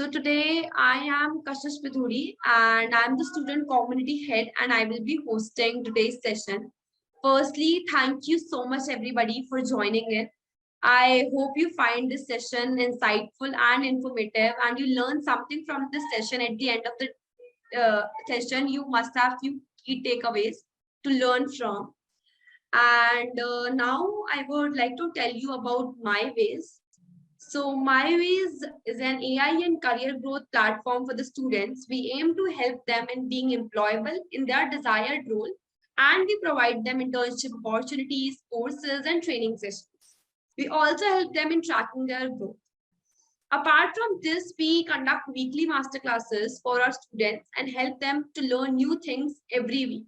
So today I am Kashish Pithuri and I'm the student community head and I will be hosting today's session. Firstly, thank you so much everybody for joining in. I hope you find this session insightful and informative and you learn something from this session. At the end of the session, you must have few key takeaways to learn from. And now I would like to tell you about MyWays. So MyWays is an AI and career growth platform for the students. We aim to help them in being employable in their desired role, and we provide them internship opportunities, courses, and training sessions. We also help them in tracking their growth. Apart from this, we conduct weekly masterclasses for our students and help them to learn new things every week.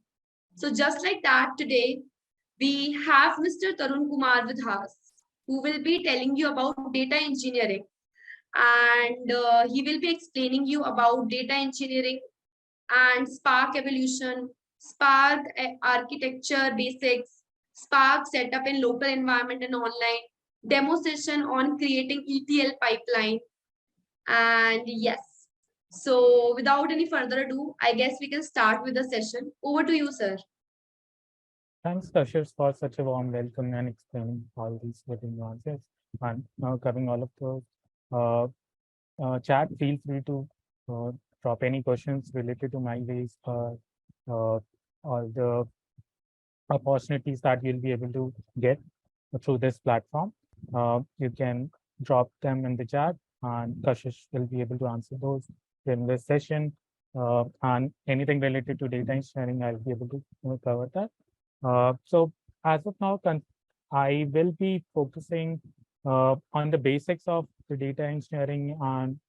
So just like that, today we have Mr. Tarun Kumar with us, who will be telling you about data engineering. And he will be explaining you about data engineering and Spark evolution, Spark architecture basics, Spark setup in local environment and online, demo session on creating ETL pipeline. And yes, so without any further ado, I guess we can start with the session. Over to you, sir. Thanks, Kashish, for such a warm welcome and explaining all these little nuances and now covering all of those. Chat, feel free to drop any questions related to MyWays uh, or the opportunities that you'll be able to get through this platform. You can drop them in the chat and Kashish will be able to answer those in this session. And anything related to data engineering, I'll be able to cover that. So as of now, I will be focusing on the basics of the data engineering and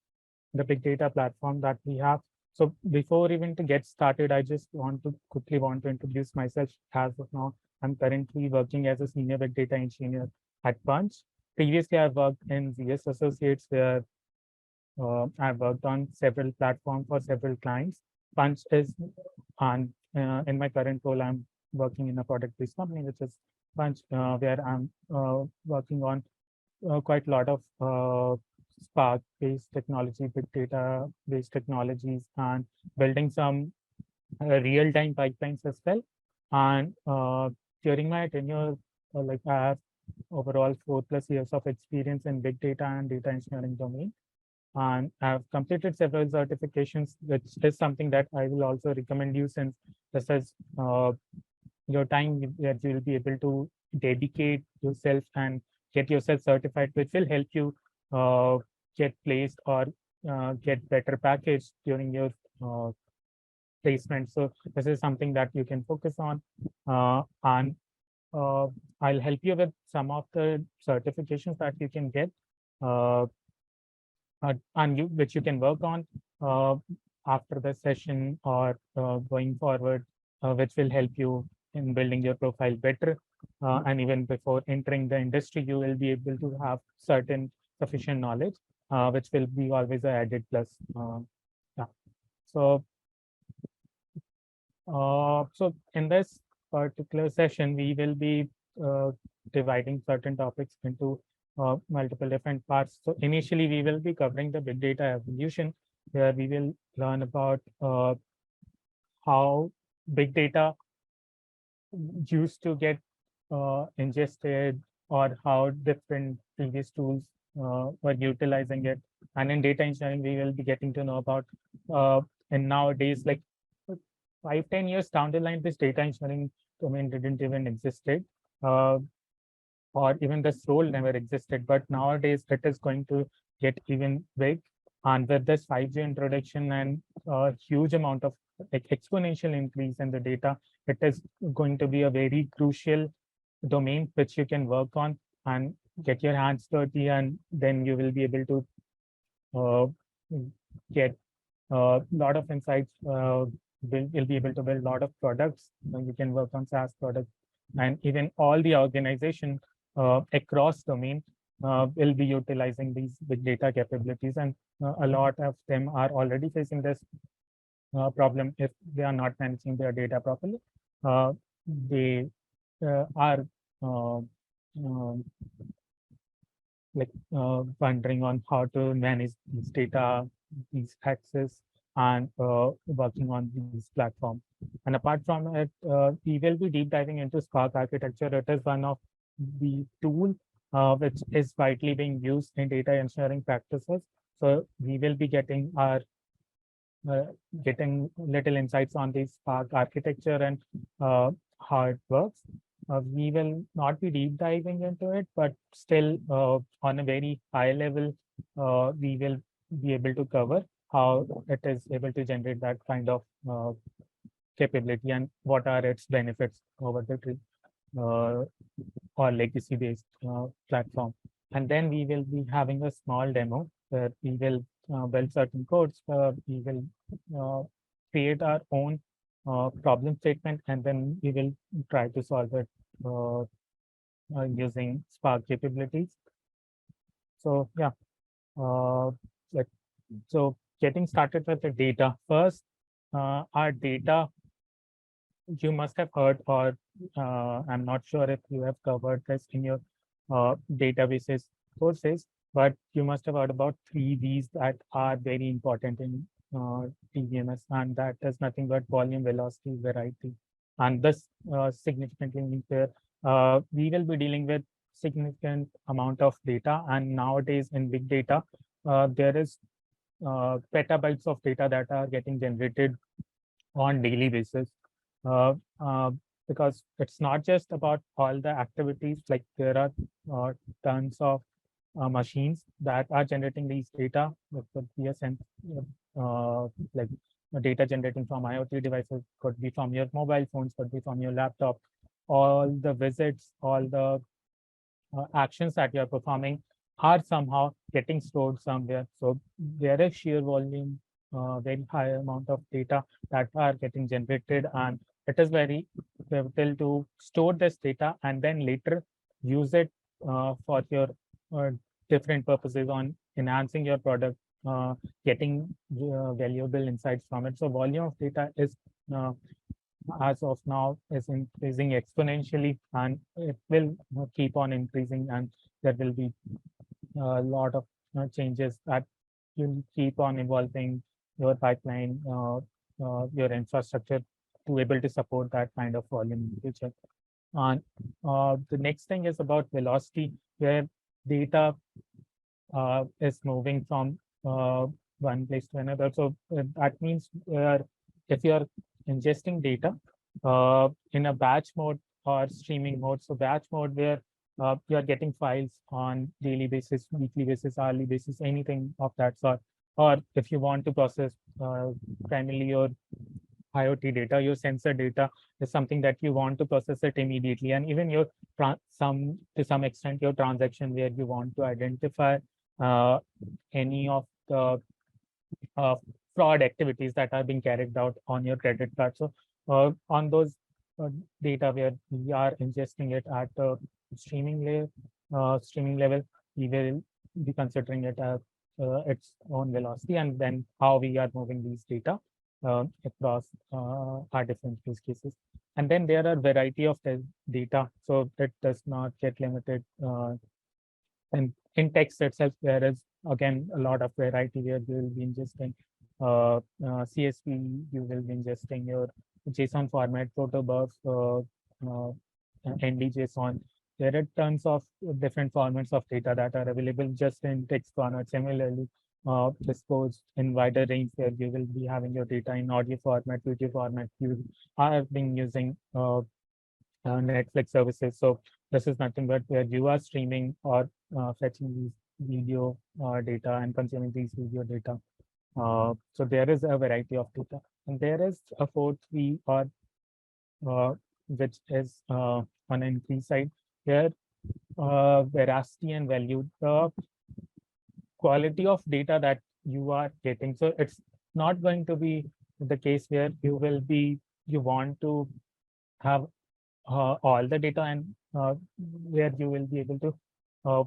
the big data platform that we have. So before even to get started, I just quickly want to introduce myself. As of now, I'm currently working as a senior big data engineer at Punchh. Previously, I worked in ZS Associates where I've worked on several platforms for several clients. Punchh is, and in my current role, I'm working in a product-based company, which is Punchh, where I'm working on quite a lot of Spark-based technology, big data-based technologies, and building some real-time pipelines as well. And during my tenure, like I have overall 4+ years of experience in big data and data engineering domain. And I've completed several certifications, which is something that I will also recommend you, since this is your time that you will be able to dedicate yourself and get yourself certified, which will help you get placed or get better package during your placement. So this is something that you can focus on, and I'll help you with some of the certifications that you can get and which you can work on after the session or going forward, which will help you in building your profile better. And even before entering the industry, you will be able to have certain sufficient knowledge, which will be always an added plus. Yeah. So, so in this particular session, we will be dividing certain topics into multiple different parts. So initially, we will be covering the big data evolution, where we will learn about how big data used to get ingested, or how different previous tools were utilizing it. And in data engineering, we will be getting to know about, and nowadays, like 5-10 years down the line, this data engineering domain didn't even existed, or even this role never existed. But nowadays, it is going to get even big. And with this 5G introduction and a huge amount of exponential increase in the data, it is going to be a very crucial domain which you can work on and get your hands dirty, and then you will be able to get a lot of insights. Will be able to build a lot of products. You can work on SaaS products, and even all the organization across domain will be utilizing these big data capabilities, and a lot of them are already facing this problem. If they are not managing their data properly, they are like wondering on how to manage this data these access and working on these platforms. And apart from it, we will be deep diving into Spark architecture. It is one of the tool which is widely being used in data engineering practices. So we will be uh, getting little insights on the Spark architecture and how it works. We will not be deep diving into it, but still on a very high level, we will be able to cover how it is able to generate that kind of capability and what are its benefits over the uh, or legacy-based platform. And then we will be having a small demo where we will build certain codes. We will create our own problem statement, and then we will try to solve it using Spark capabilities. So yeah, uh, like so getting started with the data first. Our data, you must have heard, or I'm not sure if you have covered this in your databases courses, but you must have heard about 3 V's that are very important in TVMS, and that is nothing but volume, velocity, variety. And this significantly means where we will be dealing with significant amount of data, and nowadays in big data, there is petabytes of data that are getting generated on daily basis, uh, uh, because it's not just about all the activities. Like there are tons of machines that are generating these data. It could be a sense, like data generating from IoT devices, could be from your mobile phones, could be from your laptop. All the visits, all the actions that you're performing are somehow getting stored somewhere. So there is sheer volume, very high amount of data that are getting generated, and it is very pivotal to store this data and then later use it for your uh, different purposes on enhancing your product, getting valuable insights from it. So volume of data is as of now is increasing exponentially, and it will keep on increasing, and there will be a lot of changes that will keep on evolving your pipeline, your infrastructure to able to support that kind of volume in the future. And the next thing is about velocity, where data is moving from one place to another. So that means if you're ingesting data in a batch mode or streaming mode, so batch mode where you're getting files on daily basis, weekly basis, hourly basis, anything of that sort. Or if you want to process primarily your IoT data, your sensor data is something that you want to process it immediately, and even your to some extent your transaction where you want to identify uh, any of the uh, fraud activities that are being carried out on your credit card. So on those uh, data where we are ingesting it at the streaming level, we will be considering it as its own velocity, and then how we are moving these data across our different use cases. And then there are variety of the data, so it does not get limited and in text itself, there is again a lot of variety where you will be ingesting CSV, you will be ingesting your JSON format, Octoberr, NDJSON. There are tons of different formats of data that are available just in text format. Similarly, this goes in wider range where you will be having your data in audio format, video format. You are being using Netflix services. So this is nothing but where you are streaming or fetching these video data and consuming these video data. So there is a variety of data. And there is a fourth V, or which is on an increase side, where veracity and value, the quality of data that you are getting. So it's not going to be the case where you want to have all the data and where you will be able to uh,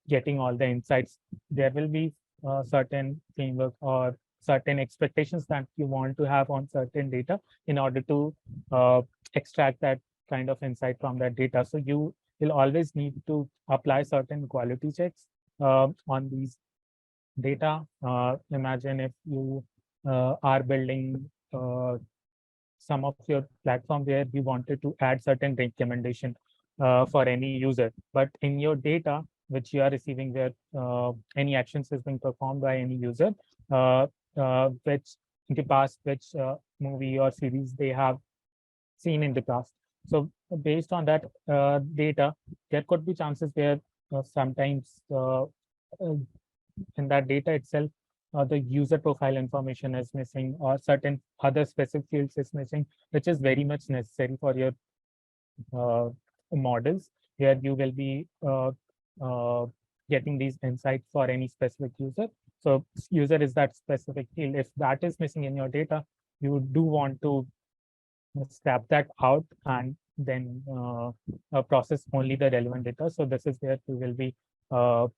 getting all the insights. There will be certain framework or certain expectations that you want to have on certain data in order to extract that kind of insight from that data. So you will always need to apply certain quality checks on these data. Imagine if you are building some of your platform where you wanted to add certain recommendation for any user, but in your data which you are receiving, where any actions is being performed by any user, which in the past, which movie or series they have seen in the past. So based on that data, there could be chances where sometimes in that data itself, the user profile information is missing, or certain other specific fields is missing, which is very much necessary for your uh, models, where you will be uh, getting these insights for any specific user. So user is that specific field. If that is missing in your data, you do want to scrap that out and then process only the relevant data. So this is where we will be uh,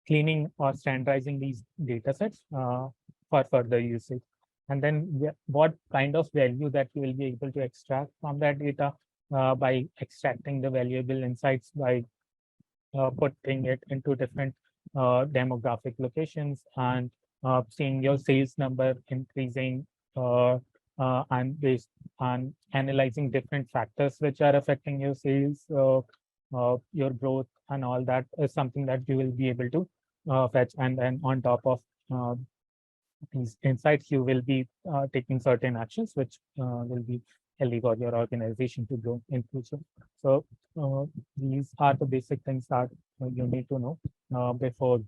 cleaning or standardizing these data sets for further usage. And then what kind of value that you will be able to extract from that data by extracting the valuable insights by putting it into different demographic locations and seeing your sales number increasing and based on analyzing different factors which are affecting your sales, your growth, and all that is something that you will be able to fetch. And then on top of uh, these insights, you will be taking certain actions which will be healthy for your organization to grow in future. So uh, these are the basic things that you need to know before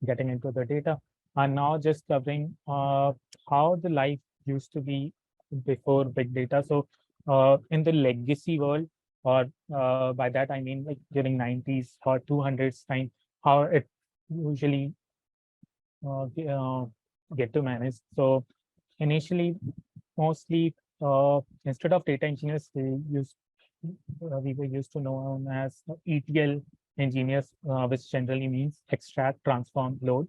getting into the data. And now just covering how the life used to be before big data. So in the legacy world, or by that I mean like during 90s or 200s time, how it usually get to manage. So initially, mostly instead of data engineers, we were used to know as ETL engineers, which generally means extract, transform, load.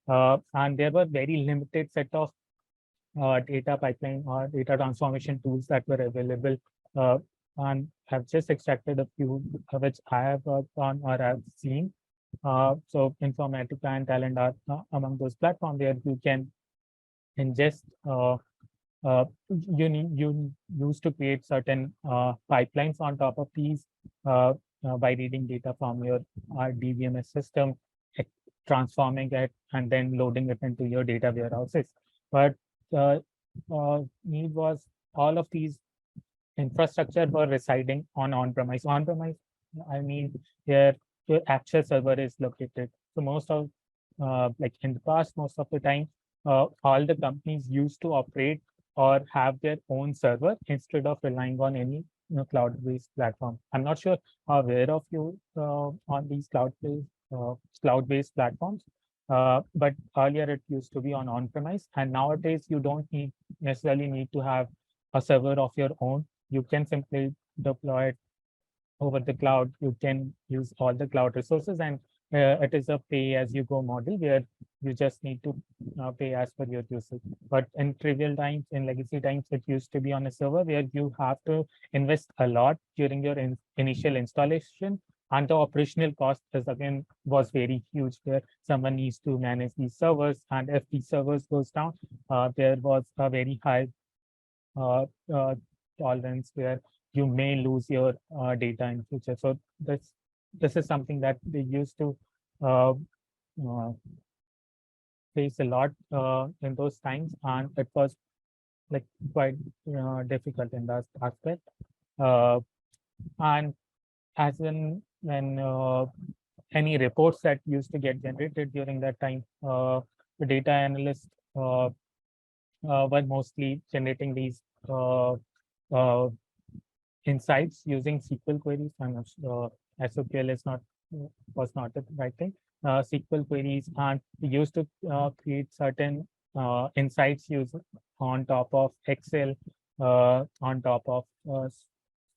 And there were very limited set of data pipeline or data transformation tools that were available, uh, and have just extracted a few which I have worked on or have seen. So Informatica and Talent are among those platforms where you can ingest you used to create certain pipelines on top of these by reading data from your DBMS system, ex- transforming it, and then loading it into your data warehouses. But uh, need was all of these infrastructure were residing on on-premise. On-premise, I mean, where your actual server is located. So most of, like in the past, most of the time, all the companies used to operate or have their own server instead of relying on any cloud-based platform. I'm not sure how aware of you on these cloud-based platforms, but earlier it used to be on on-premise, and nowadays you don't necessarily need to have a server of your own. You can simply deploy it over the cloud. You can use all the cloud resources, and it is a pay as you go model where you just need to pay as per your usage. But in trivial times, in legacy times, it used to be on a server where you have to invest a lot during your initial installation, and the operational cost is again was very huge, where someone needs to manage these servers, and if these servers goes down, there was a very high uh, uh, tolerance where you may lose your data in future. So this is something that they used to uh, uh, face a lot in those times, and it was like quite difficult in that aspect. Uh, and as in when any reports that used to get generated during that time, the data analysts were mostly generating these uh, uh, insights using SQL queries. And SQL is not was not the right thing. SQL queries, and we used to create certain insights used on top of Excel, on top of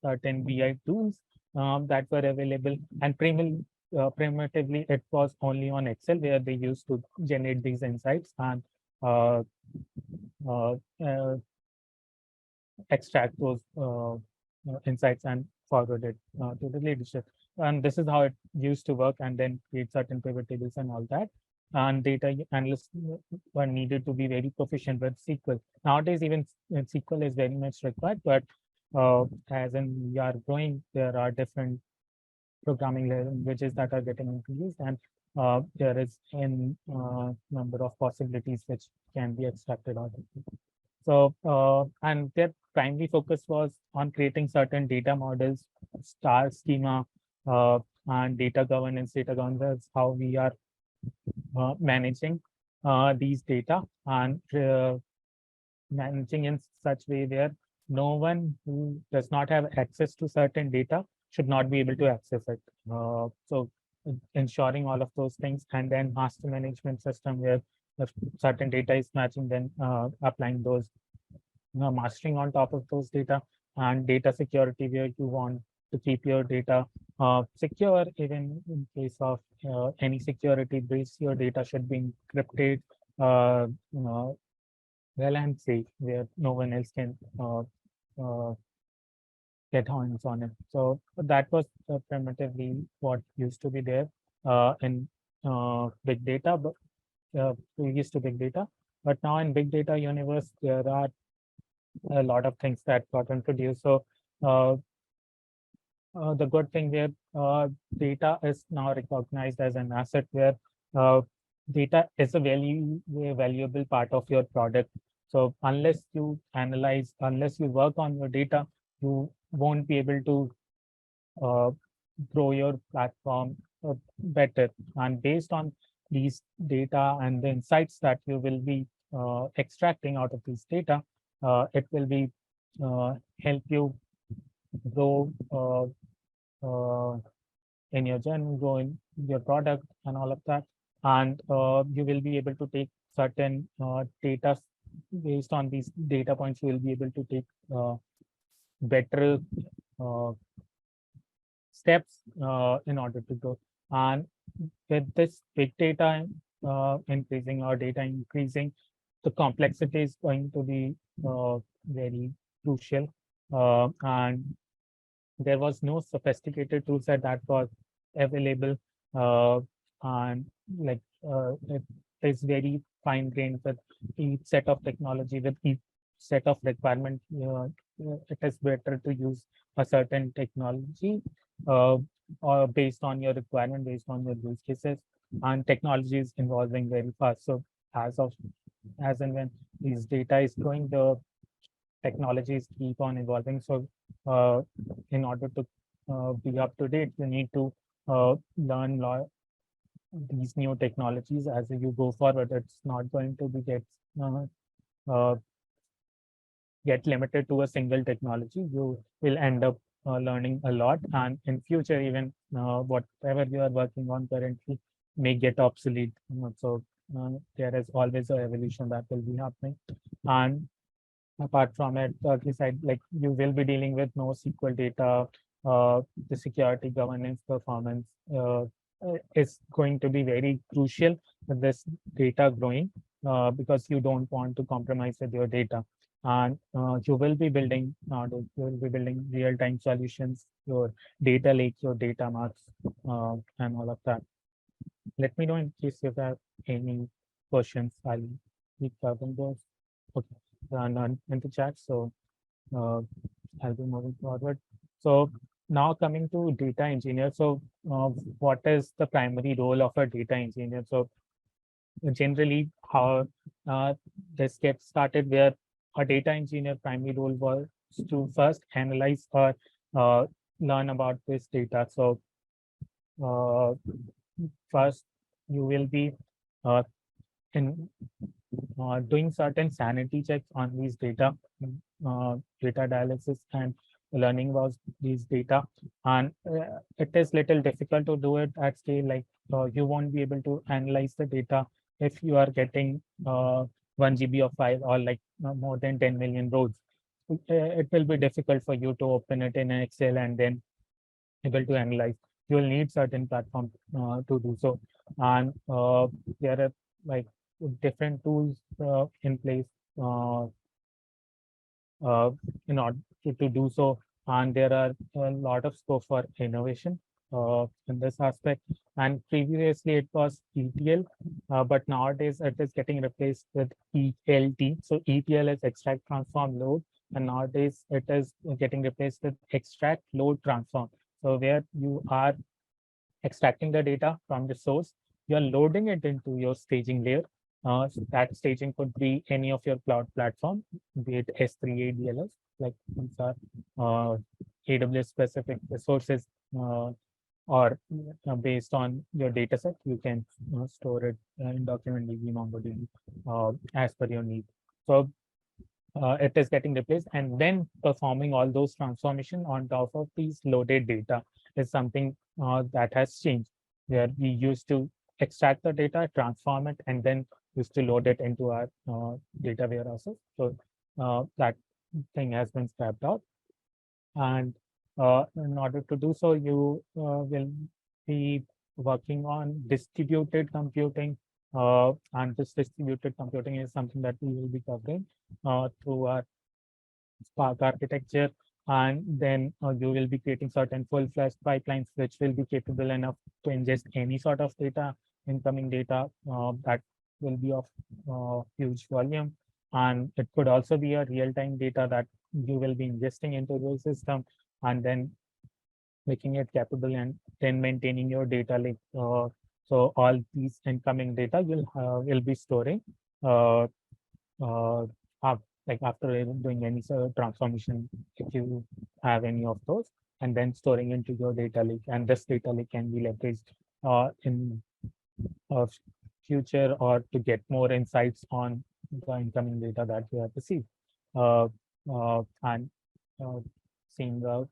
certain BI tools that were available. And primitively, it was only on Excel where they used to generate these insights and uh, uh, uh, extract those insights and forward it to the leadership. And this is how it used to work, and then create certain pivot tables and all that. and data analysts were needed to be very proficient with SQL. Nowadays, even SQL is very much required, but as in we are growing, there are different programming languages that are getting introduced, and there is a number of possibilities which can be extracted out of it. So, and their primary focus was on creating certain data models, star schema, and data governance. Data governance is how we are managing these data and managing in such way where no one who does not have access to certain data should not be able to access it. So ensuring all of those things, and then master management system where if certain data is matching, then applying those mastering on top of those data, and data security where you want to keep your data secure. Even in case of any security breach, your data should be encrypted well and safe, where no one else can uh, get hands on it. So that was primitively what used to be there in big data, but previous to big data. But now in big data universe, there are a lot of things that got introduced. So uh, the good thing where data is now recognized as an asset, where uh, data is a very valuable part of your product. So unless you analyze, unless you work on your data, you won't be able to uh, grow your platform better. And based on these data and the insights that you will be extracting out of these data, it will be help you grow in your journey, grow in your product and all of that. And you will be able to take certain data based on these data points. You will be able to take better uh, steps in order to go. And with this big data increasing, or data increasing, the complexity is going to be very crucial. And there was no sophisticated tool set that was available, uh, and like it is very fine grained with each set of technology, with each set of requirement. It is better to use a certain technology uh, or based on your requirement, based on your use cases, and technology is evolving very fast. So as of as and when these data is growing, the technologies keep on evolving. So in order to be up to date, you need to learn these new technologies as you go forward. It's not going to be uh, uh, get limited to a single technology. You will end up learning a lot, and in future, even whatever you are working on currently may get obsolete. So there is always an evolution that will be happening. And apart from it, Turkey side, like you will be dealing with NoSQL data, the security governance performance is going to be very crucial with this data growing, because you don't want to compromise with your data. And you will be building real-time solutions, your data lake, your data marks, and all of that. Let me know in case you have any questions. I'll keep covering those. Okay, none in the chat. So uh, I'll be moving forward. So now coming to data engineer. So what is the primary role of a data engineer? So generally, how this gets started, where a data engineer primary role was to first analyze or uh, learn about this data. So uh, first, you will be uh, in doing certain sanity checks on these data analysis and learning about these data. And it is little difficult to do it at scale. Like you won't be able to analyze the data if you are getting 1 GB of file, or like more than 10 million rows. It will be difficult for you to open it in Excel and then able to analyze. You will need certain platform to do so. And there are like different tools in place uh, in order to do so. And there are a lot of scope for innovation. in this aspect. And previously it was ETL, but nowadays it is getting replaced with ELT. So ETL is extract, transform, load, and nowadays it is getting replaced with extract, load, transform. So where you are extracting the data from the source, you're loading it into your staging layer. So that staging could be any of your cloud platform, be it S3, ADLS, like these are AWS specific resources, or based on your data set, you can store it in document DB, MongoDB as per your need. So it is getting replaced, and then performing all those transformation on top of these loaded data is something that has changed, where we used to extract the data, transform it, and then used to load it into our data warehouses. So that thing has been scrapped out. And in order to do so, you will be working on distributed computing. And this distributed computing is something that we will be covering through our Spark architecture. And then you will be creating certain full-fledged pipelines which will be capable enough to ingest any sort of data, incoming data that will be of huge volume. And it could also be a real-time data that you will be ingesting into your system, and then making it capable and then maintaining your data lake. So all these incoming data will be storing uh, uh, like after doing any sort of transformation, if you have any of those, and then storing into your data lake. And this data lake can be leveraged in future, or to get more insights on the incoming data that you have received. And seeing a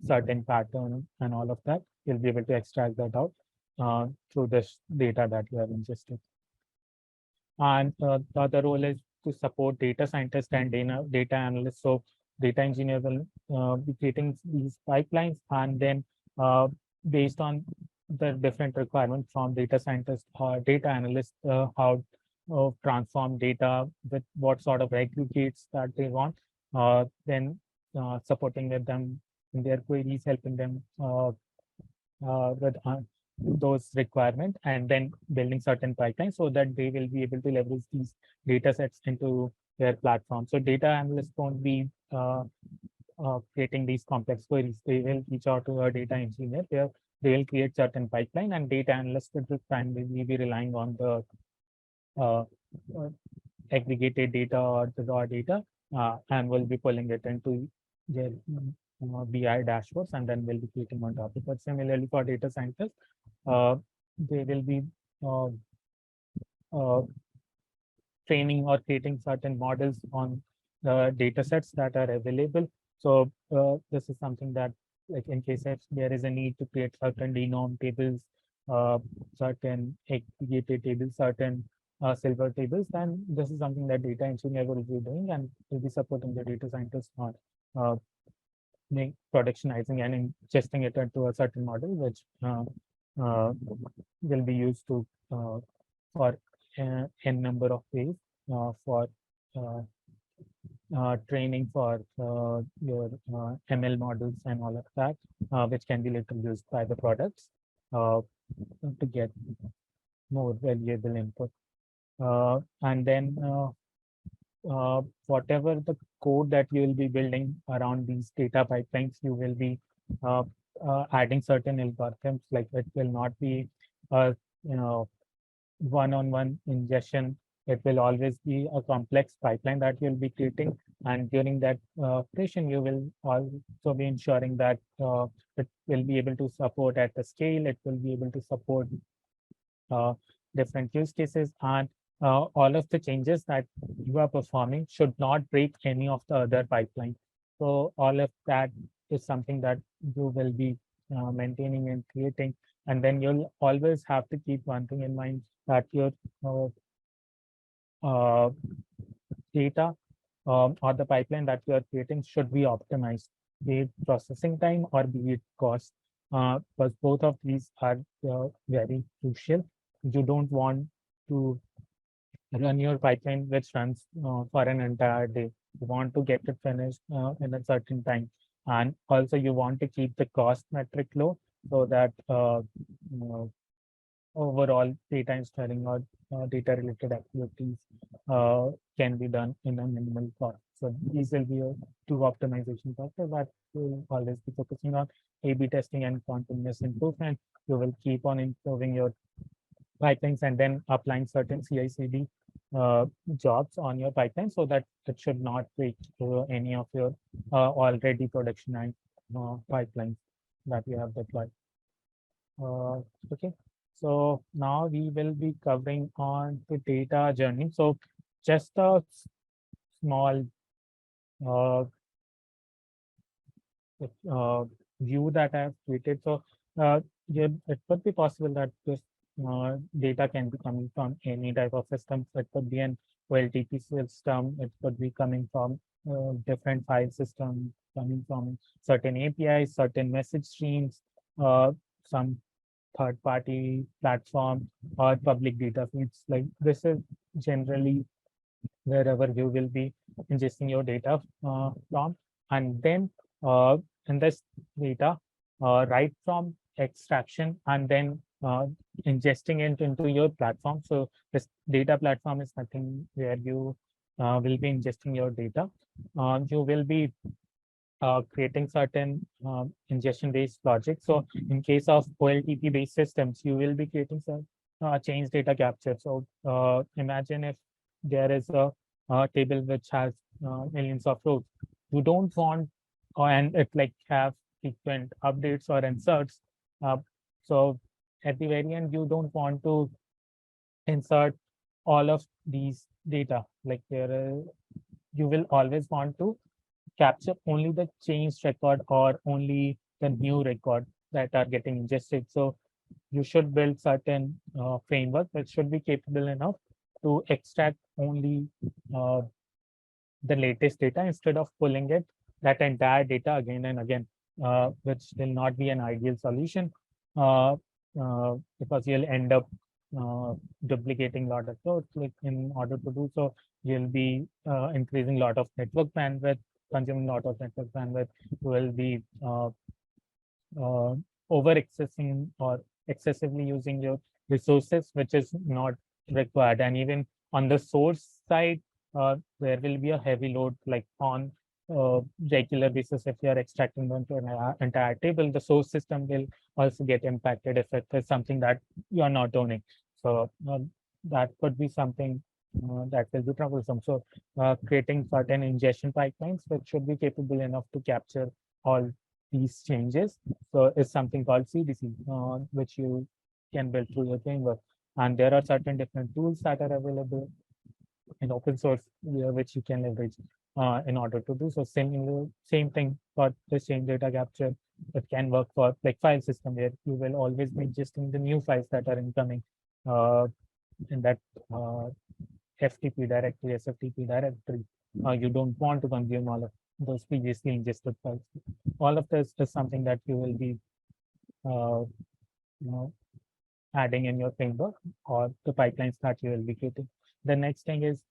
certain pattern and all of that, you'll be able to extract that out through this data that you have ingested. And the other role is to support data scientists and data analysts. So data engineer will be creating these pipelines, and then based on the different requirements from data scientists or data analysts, how transform data with what sort of aggregates that they want, then supporting with them in their queries, helping them with those requirements, and then building certain pipelines so that they will be able to leverage these data sets into their platform. So data analysts won't be creating these complex queries. They will reach out to a data engineer where they will create certain pipeline, and data analysts will primarily be relying on the uh, aggregated data or the raw data, and will be pulling it into their BI dashboards, and then we'll be creating on top of it. But similarly for data scientists, they will be uh, uh, training or creating certain models on the data sets that are available. So this is something that, like in case if there is a need to create certain denorm tables, certain aggregated tables, certain silver tables, then this is something that data engineer will be doing, and will be supporting the data scientists on productionizing and ingesting it into a certain model, which will be used to for n number of ways for training for your ML models and all of that, which can be later used by the products to get more valuable input. And then whatever the code that you will be building around these data pipelines, you will be adding certain algorithms. Like it will not be a one-on-one ingestion. It will always be a complex pipeline that you'll be creating, and during that creation, you will also be ensuring that it will be able to support at the scale. It will be able to support different use cases, and all of the changes that you are performing should not break any of the other pipeline. So all of that is something that you will be maintaining and creating. And then you'll always have to keep one thing in mind, that your data or the pipeline that you are creating should be optimized, be it processing time or be it cost, because both of these are very crucial. You don't want to run your pipeline which runs for an entire day. You want to get it finished in a certain time. And also you want to keep the cost metric low, so that overall data engineering or data related activities uh, can be done in a minimal cost. So these will be two optimization factors that will always be focusing on A/B testing and continuous improvement. You will keep on improving your pipelines and then applying certain CI/CD jobs on your pipeline so that it should not break any of your already production and pipelines that you have deployed. Okay, so now we will be covering on the data journey. So just a small uh, uh, view that I have created. So yeah, it could be possible that this data can be coming from any type of system. So it could be an OLTP system. It could be coming from different file systems, coming from certain APIs, certain message streams, some third-party platform or public data feeds. Like this is generally wherever you will be ingesting your data from, and then uh, in this data, right from extraction and then ingesting it into your platform. So this data platform is nothing where you will be ingesting your data. You will be creating certain ingestion-based logic. So in case of OLTP-based systems, you will be creating some change data capture. So imagine if there is a table which has millions of rows. You don't want, and it like have frequent updates or inserts. Uh, so at the very end, you don't want to insert all of these data. Like you will always want to capture only the changed record or only the new record that are getting ingested. So you should build certain framework that should be capable enough to extract only uh, the latest data instead of pulling it that entire data again and again, which will not be an ideal solution uh, because you'll end up duplicating a lot of code. Like in order to do so, you'll be increasing a lot of network bandwidth, consuming a lot of network bandwidth, will be over accessing or excessively using your resources, which is not required. And even on the source side, there will be a heavy load like on regular basis. If you are extracting them to an entire table, the source system will also get impacted if it is something that you are not owning. So that could be something that will be troublesome. So creating certain ingestion pipelines which should be capable enough to capture all these changes. So it's something called CDC, which you can build through your framework. And there are certain different tools that are available in open source, which you can leverage in order to do so. Same thing for the same data capture. It can work for like file system where you will always be ingesting the new files that are incoming uh, in that FTP directory, SFTP directory. You don't want to consume all of those previously ingested files. All of this is something that you will be uh, you know, adding in your framework or the pipelines that you will be creating. The next thing is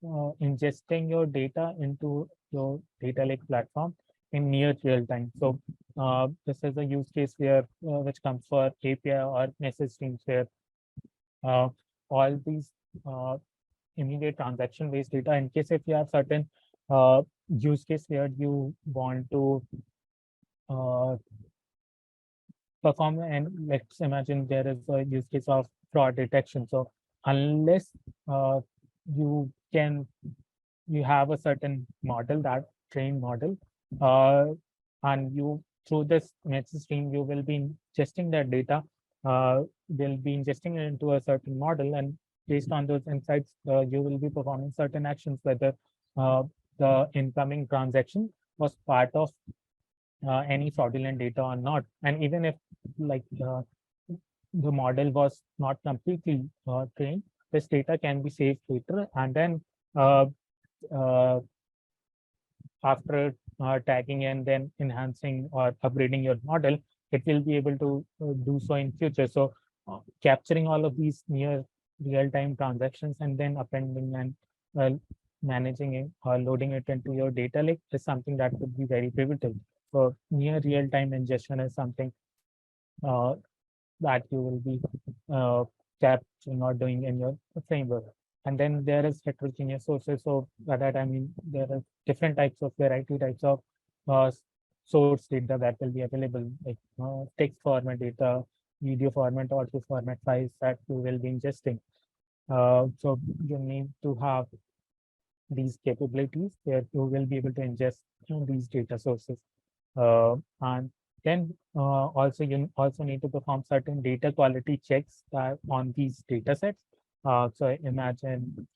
ingesting your data into your data lake platform in near real time. So this is a use case where which comes for API or message streams where uh, all these uh, immediate transaction based data, in case if you have certain use case where you want to uh, perform, and let's imagine there is a use case of fraud detection. So unless uh, you can you have a certain model, that trained model, uh, and you through this message stream you will be ingesting that data, will be ingesting it into a certain model, and based on those insights you will be performing certain actions, whether uh, the incoming transaction was part of any fraudulent data or not. And even if like the model was not completely trained, this data can be saved later, and then uh, uh, after tagging and then enhancing or upgrading your model, it will be able to do so in future. So capturing all of these near real-time transactions and then appending and managing it or loading it into your data lake is something that could be very pivotal. So near real-time ingestion is something uh, that you will be capturing or doing in your framework. And then there is heterogeneous sources. So by that I mean there are different types of variety types of uh, source data that will be available, like text format data, video format, audio format files that you will be ingesting. So you need to have these capabilities where you will be able to ingest these data sources. And then also you also need to perform certain data quality checks on these data sets. So imagine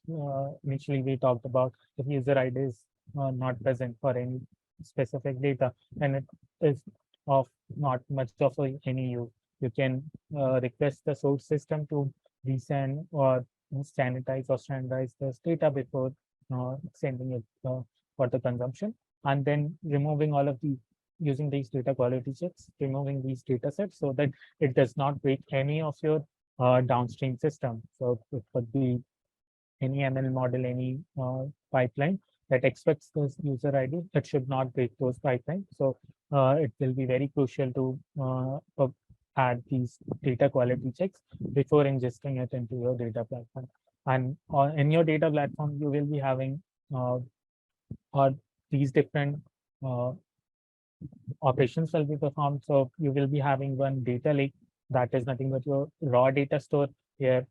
initially we talked about if user ID is not present for any specific data, and it is of not much of any use. You can request the source system to resend or sanitize or standardize this data before sending it for the consumption, and then removing all of the using these data quality checks, removing these data sets so that it does not break any of your downstream system. So it could be any ML model, any pipeline that expects this user ID, it should not break those pipelines. So it will be very crucial to add these data quality checks before ingesting it into your data platform. And in your data platform, you will be having uh, or these different uh, operations will be performed. So you will be having one data lake that is nothing but your raw data store here.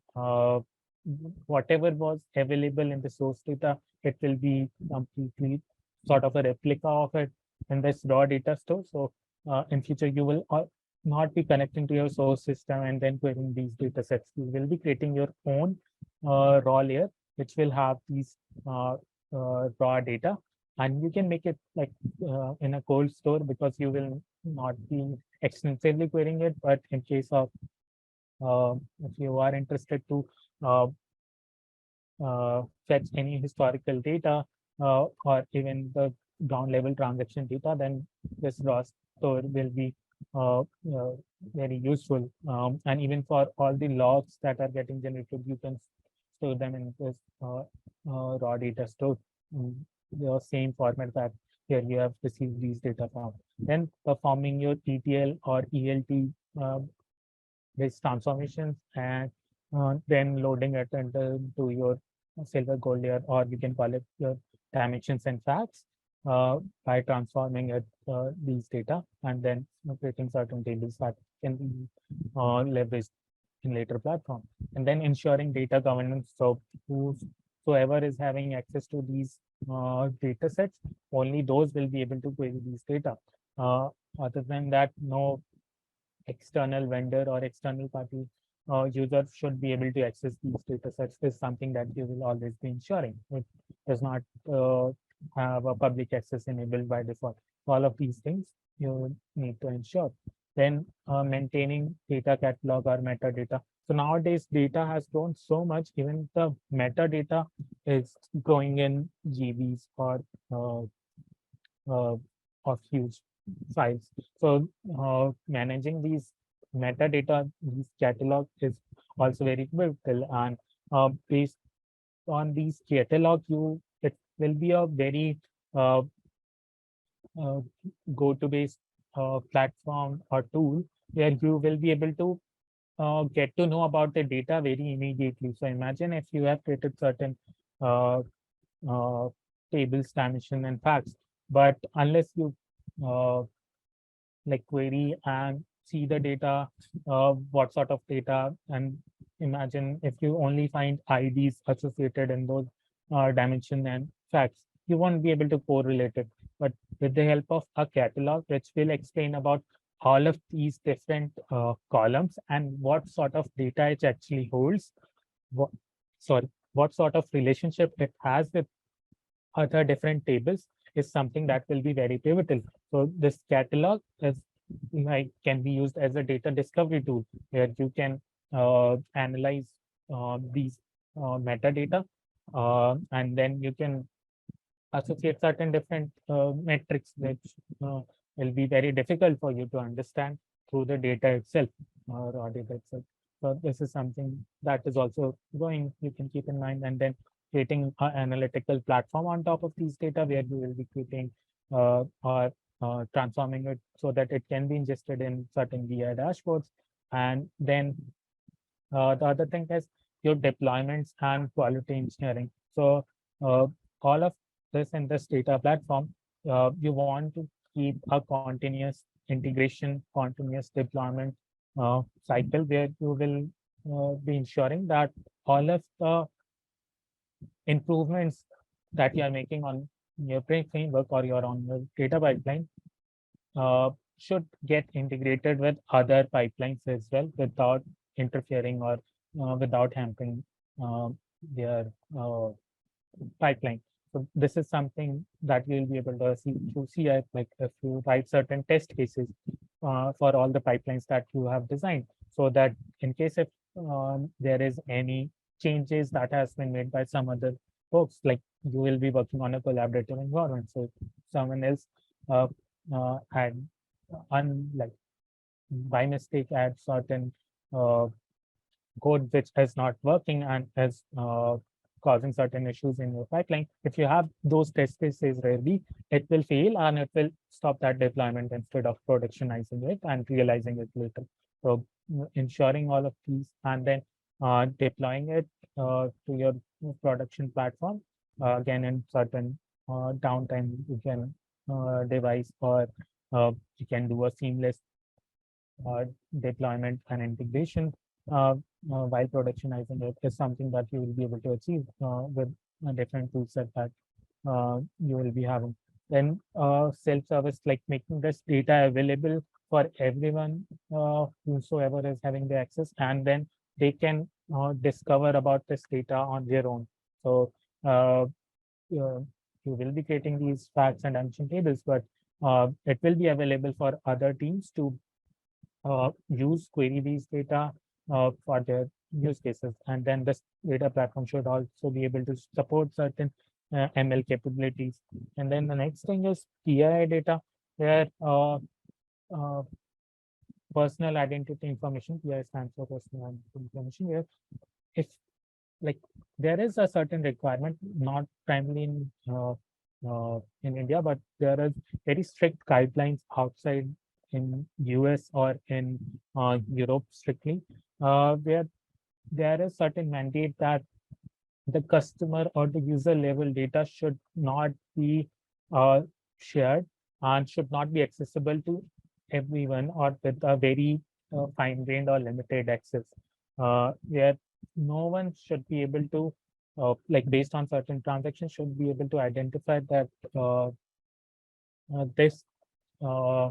Whatever was available in the source data, it will be completely sort of a replica of it in this raw data store. So in future, you will not be connecting to your source system and then querying these data sets. You will be creating your own raw layer, which will have these raw data, and you can make it like in a cold store because you will not be extensively querying it. But in case of if you are interested to uh, fetch any historical data or even the ground level transaction data, then this raw store will be uh, uh, very useful. And even for all the logs that are getting generated, you can store them in this raw data store, in the same format that here you have received these data from. Then performing your ETL or ELT based transformations, and then loading it into your silver gold layer, or you can call it your dimensions and facts by transforming it these data, and then creating certain tables that can be leveraged in later platform. And then ensuring data governance. So whosoever is having access to these data sets, only those will be able to query these data. Other than that, no external vendor or external party user should be able to access these data sets. This is something that you will always be ensuring. It does not have a public access enabled by default. All of these things you need to ensure. Then maintaining data catalog or metadata. So nowadays data has grown so much, even the metadata is growing in GBs or uh, of huge files. So managing these metadata, these catalog is also very critical. And based on these catalog, it will be a very uh, uh, go-to based platform or tool where you will be able to get to know about the data very immediately. So imagine if you have created certain uh, uh, tables, dimension, and facts, but unless you uh, like query and see the data, what sort of data, and imagine if you only find IDs associated in those dimension and facts, you won't be able to correlate it. But with the help of a catalog, which will explain about all of these different columns and what sort of data it actually holds, what, sorry, what sort of relationship it has with other different tables, is something that will be very pivotal. So this catalog is like can be used as a data discovery tool where you can analyze these metadata, and then you can associate certain different metrics which will be very difficult for you to understand through the data itself, raw data itself. So this is something that is also going, you can keep in mind. And then creating an analytical platform on top of these data where you will be creating or transforming it so that it can be ingested in certain BI dashboards. And then the other thing is your deployments and quality engineering. So all of this in this data platform, you want to keep a continuous integration, continuous deployment cycle where you will be ensuring that all of the improvements that you are making on your framework or your on your data pipeline should get integrated with other pipelines as well without interfering or without hampering uh, their pipeline. So this is something that you'll be able to see through CI, like if you write certain test cases for all the pipelines that you have designed, so that in case if there is any changes that has been made by some other folks, like you will be working on a collaborative environment. So if someone else had like by mistake add certain uh, code which is not working and is causing certain issues in your pipeline. If you have those test cases ready, it will fail and it will stop that deployment instead of productionizing it and realizing it later. So ensuring all of these and then deploying it to your production platform again in certain downtime you can device or you can do a seamless deployment and integration while productionizing it is something that you will be able to achieve with a different tool set that you will be having. Then self-service, like making this data available for everyone whosoever is having the access, and then they can discover about this data on their own. So you will be creating these facts and action tables, but it will be available for other teams to use query these data for their use cases. And then this data platform should also be able to support certain ML capabilities. And then the next thing is PII data, where uh, personal identity information, PII stands for personal identity information, where if like there is a certain requirement, not primarily in India, but there are very strict guidelines outside in US or in Europe strictly, where there is certain mandate that the customer or the user level data should not be uh, shared and should not be accessible to everyone or with a very fine-grained or limited access, where no one should be able to, like based on certain transactions, should be able to identify that this uh,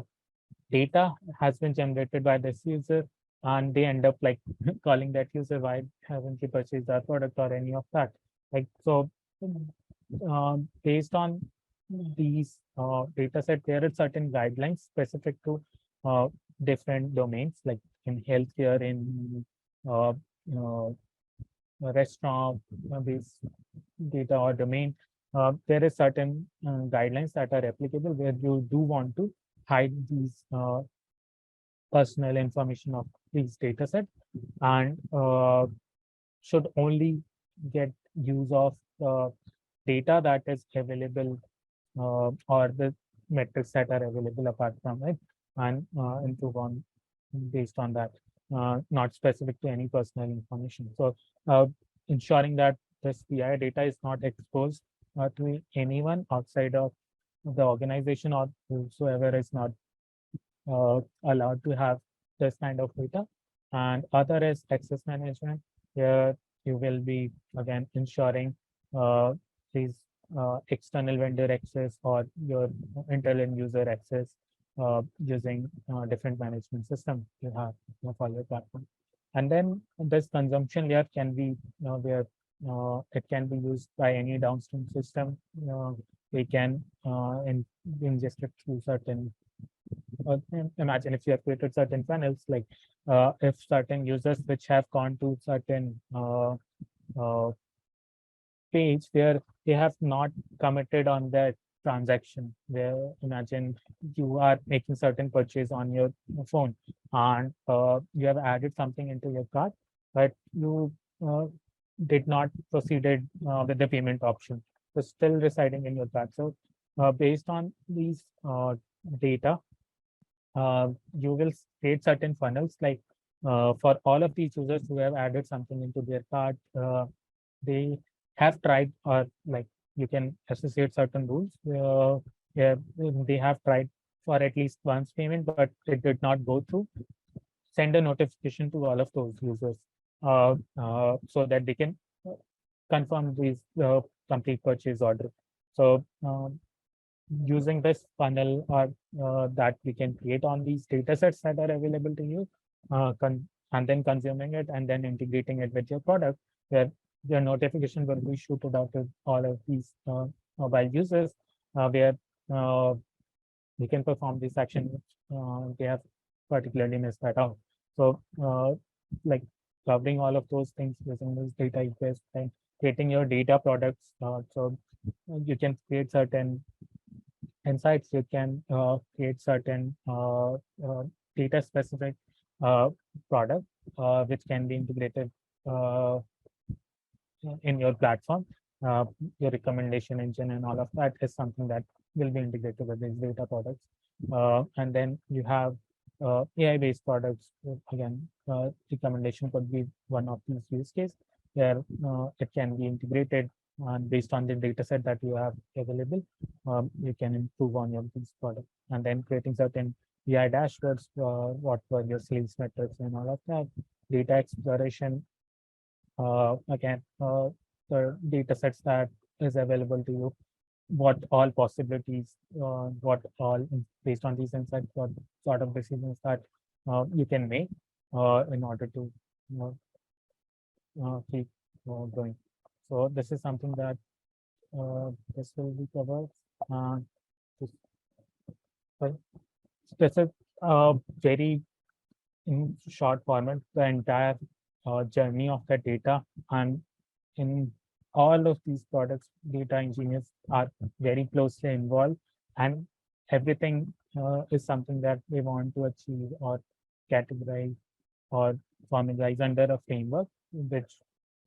data has been generated by this user and they end up like calling that user, why haven't you purchased that product or any of that. Like so based on these data set, there are certain guidelines specific to uh, different domains, like in healthcare, in uh, uh, restaurant based data or domain. There is certain guidelines that are applicable where you do want to hide these personal information of these data set and should only get use of the data that is available or the metrics that are available apart from it and improve on based on that, not specific to any personal information. So ensuring that this PI data is not exposed to anyone outside of the organization or whosoever is not allowed to have this kind of data. And other is access management, where you will be again ensuring these external vendor access or your internal user access using different management system you have for your platform. And then this consumption layer can be where it can be used by any downstream system. We can ingest it through certain imagine if you have created certain panels, like if certain users which have gone to certain uh, page where they have not committed on that transaction, where imagine you are making certain purchase on your phone and you have added something into your cart, but you uh, did not proceeded with the payment option. So still residing in your cart. So based on these data, you will create certain funnels like for all of these users who have added something into their cart, they have tried, or like you can associate certain rules. Yeah, they have tried for at least once payment, but it did not go through. Send a notification to all of those users so that they can confirm these complete purchase order. So using this funnel or that we can create on these data sets that are available to you, and then consuming it and then integrating it with your product, where your notification will be shooted out to all of these mobile users, where uh, we can perform this action which they have particularly missed that out. So like covering all of those things using this data request and creating your data products. So you can create certain insights, you can create certain data specific uh, product which can be integrated uh, in your platform. Uh, your recommendation engine and all of that is something that will be integrated with these data products. And then you have AI-based products. Again, recommendation could be one of these use case where it can be integrated, and based on the data set that you have available, you can improve on your these products. And then creating certain AI dashboards, what were your sales metrics and all of that. Data exploration, again, the data sets that is available to you, what all possibilities, what all based on these insights, what sort of decisions that you can make in order to keep going. So this is something that this will be covered. Uh, this, sorry. This is very in short format the entire journey of the data, and in all of these products, data engineers are very closely involved, and everything is something that they want to achieve or categorize or formalize under a framework which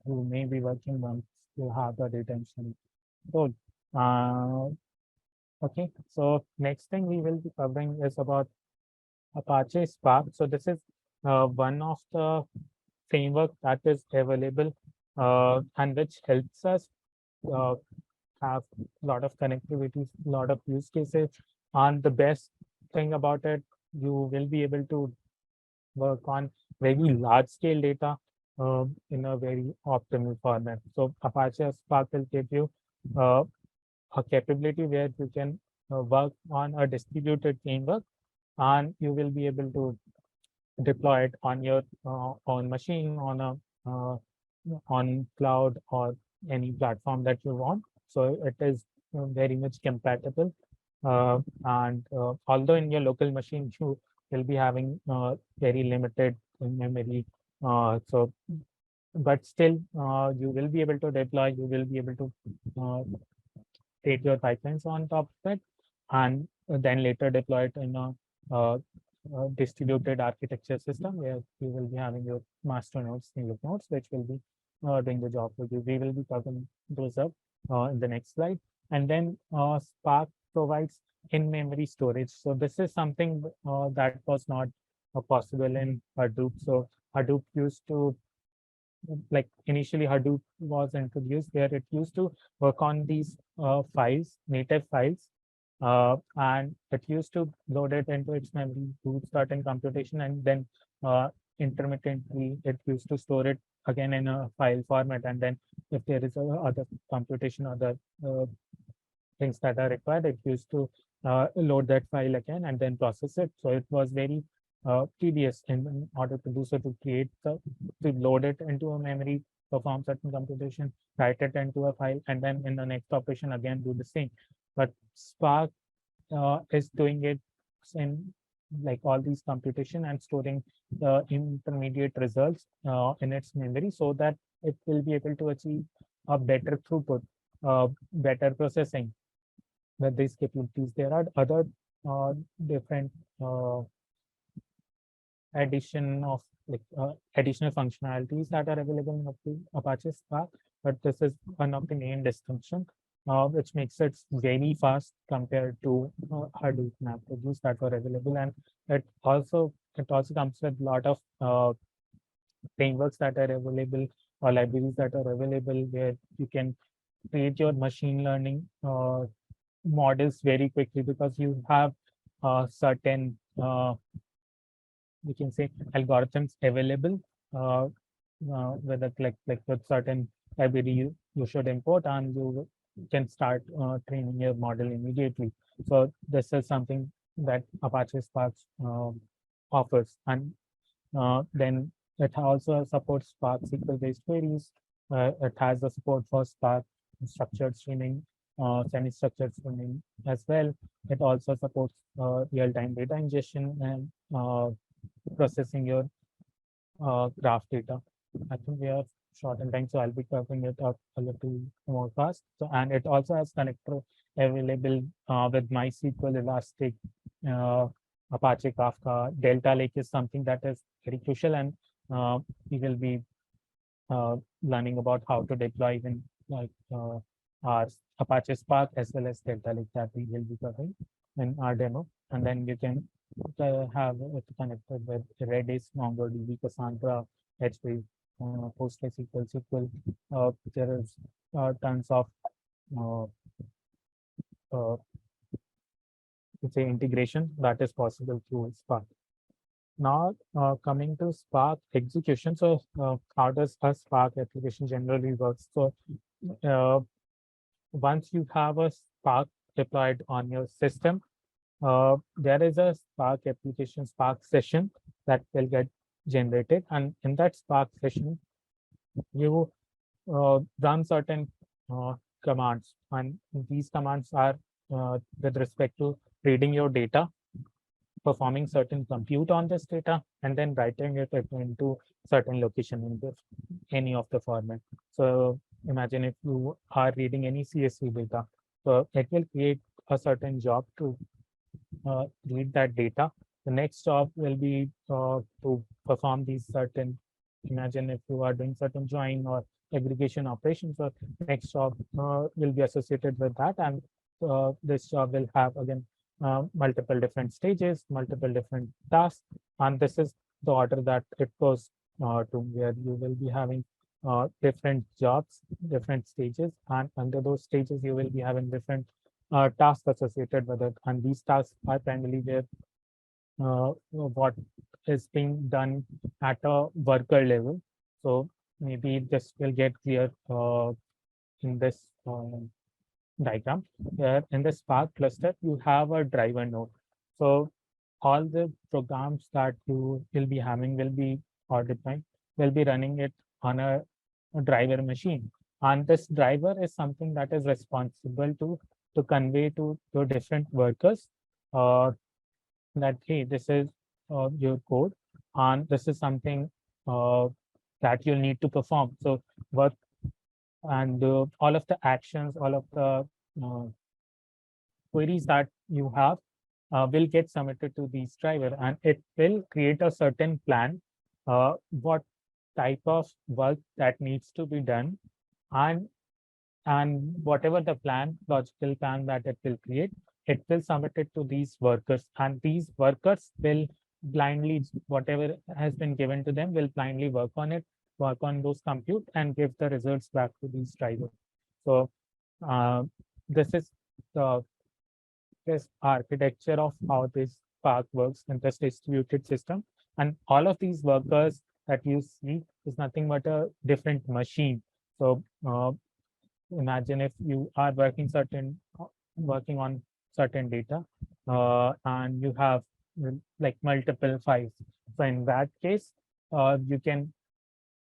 you may be working once you have the data engineering role. Okay, so next thing we will be covering is about Apache Spark. So this is one of the framework that is available and which helps us uh, have a lot of connectivity, a lot of use cases. And the best thing about it, you will be able to work on very large scale data in a very optimal format. So Apache Spark will give you uh, a capability where you can work on a distributed framework, and you will be able to deploy it on your own machine, on a on cloud or any platform that you want. So it is very much compatible. And although in your local machine you will be having very limited memory, so but still you will be able to deploy, you will be able to create your pipelines on top of it, and then later deploy it in a distributed architecture system where you will be having your master nodes, single nodes, which will be doing the job for you. We will be covering those up in the next slide. And then Spark provides in-memory storage. So this is something that was not possible in Hadoop. So Hadoop used to, like initially Hadoop was introduced where it used to work on these files, native files, and it used to load it into its memory, do certain computation, and then intermittently it used to store it again in a file format. And then if there is other computation, other things that are required, it used to load that file again and then process it. So it was very tedious in order to do so, to create to load it into a memory, perform certain computation, write it into a file, and then in the next operation again do the same. But Spark is doing it in like all these computation and storing the intermediate results in its memory, so that it will be able to achieve a better throughput, better processing with these capabilities. There are other different addition of like additional functionalities that are available in Apache Spark, but this is one of the main distinction. which makes it very fast compared to Hadoop MapReduce that were available. And it also comes with a lot of frameworks that are available or libraries that are available where you can create your machine learning models very quickly because you have certain we can say algorithms available whether like with certain library you should import and you can start training your model immediately. So this is something that Apache Spark offers. And then it also supports Spark SQL-based queries. It has the support for Spark structured streaming, semi-structured streaming as well. It also supports real-time data ingestion and processing your graph data. I think we are short in time, so I'll be covering it up a little more fast. So, and it also has connector available with MySQL, Elastic, uh, Apache Kafka. Delta Lake is something that is very crucial, and we will be learning about how to deploy even like our Apache Spark as well as Delta Lake that we will be covering in our demo. And then you can have it connected with Redis, MongoDB, Cassandra, HBase, PostgreSQL, SQL. There is tons of uh, uh, let's say integration that is possible through Spark. Now, coming to Spark execution. So, how does a Spark application generally works? So, uh, once you have a Spark deployed on your system, there is a Spark application Spark session that will get generated, and in that Spark session, you run certain commands, and these commands are with respect to reading your data, performing certain compute on this data, and then writing it into certain location in any of the format. So imagine if you are reading any CSV data, so it will create a certain job to read that data. The next job will be to perform these certain, imagine if you are doing certain join or aggregation operations, so next job will be associated with that. And this job will have again multiple different stages, multiple different tasks. And this is the order that it goes to, where you will be having different jobs, different stages, and under those stages you will be having different tasks associated with it. And these tasks are primarily where what is being done at a worker level. So maybe this will get clear in this diagram. Where in the Spark cluster, you have a driver node. So all the programs that you will be having will be or deploying will be running it on a driver machine. And this driver is something that is responsible to convey to different workers uh, that hey, this is your code, and this is something that you'll need to perform. So work and all of the actions, all of the uh, queries that you have will get submitted to these driver, and it will create a certain plan, what type of work that needs to be done, and whatever the plan, logical plan that it will create, it will submit it to these workers, and these workers will blindly, whatever has been given to them, will blindly work on it, work on those compute and give the results back to these drivers. So this is the this architecture of how this Spark works in this distributed system. And all of these workers that you see is nothing but a different machine. So imagine if you are working on certain data and you have like multiple files. So in that case, you can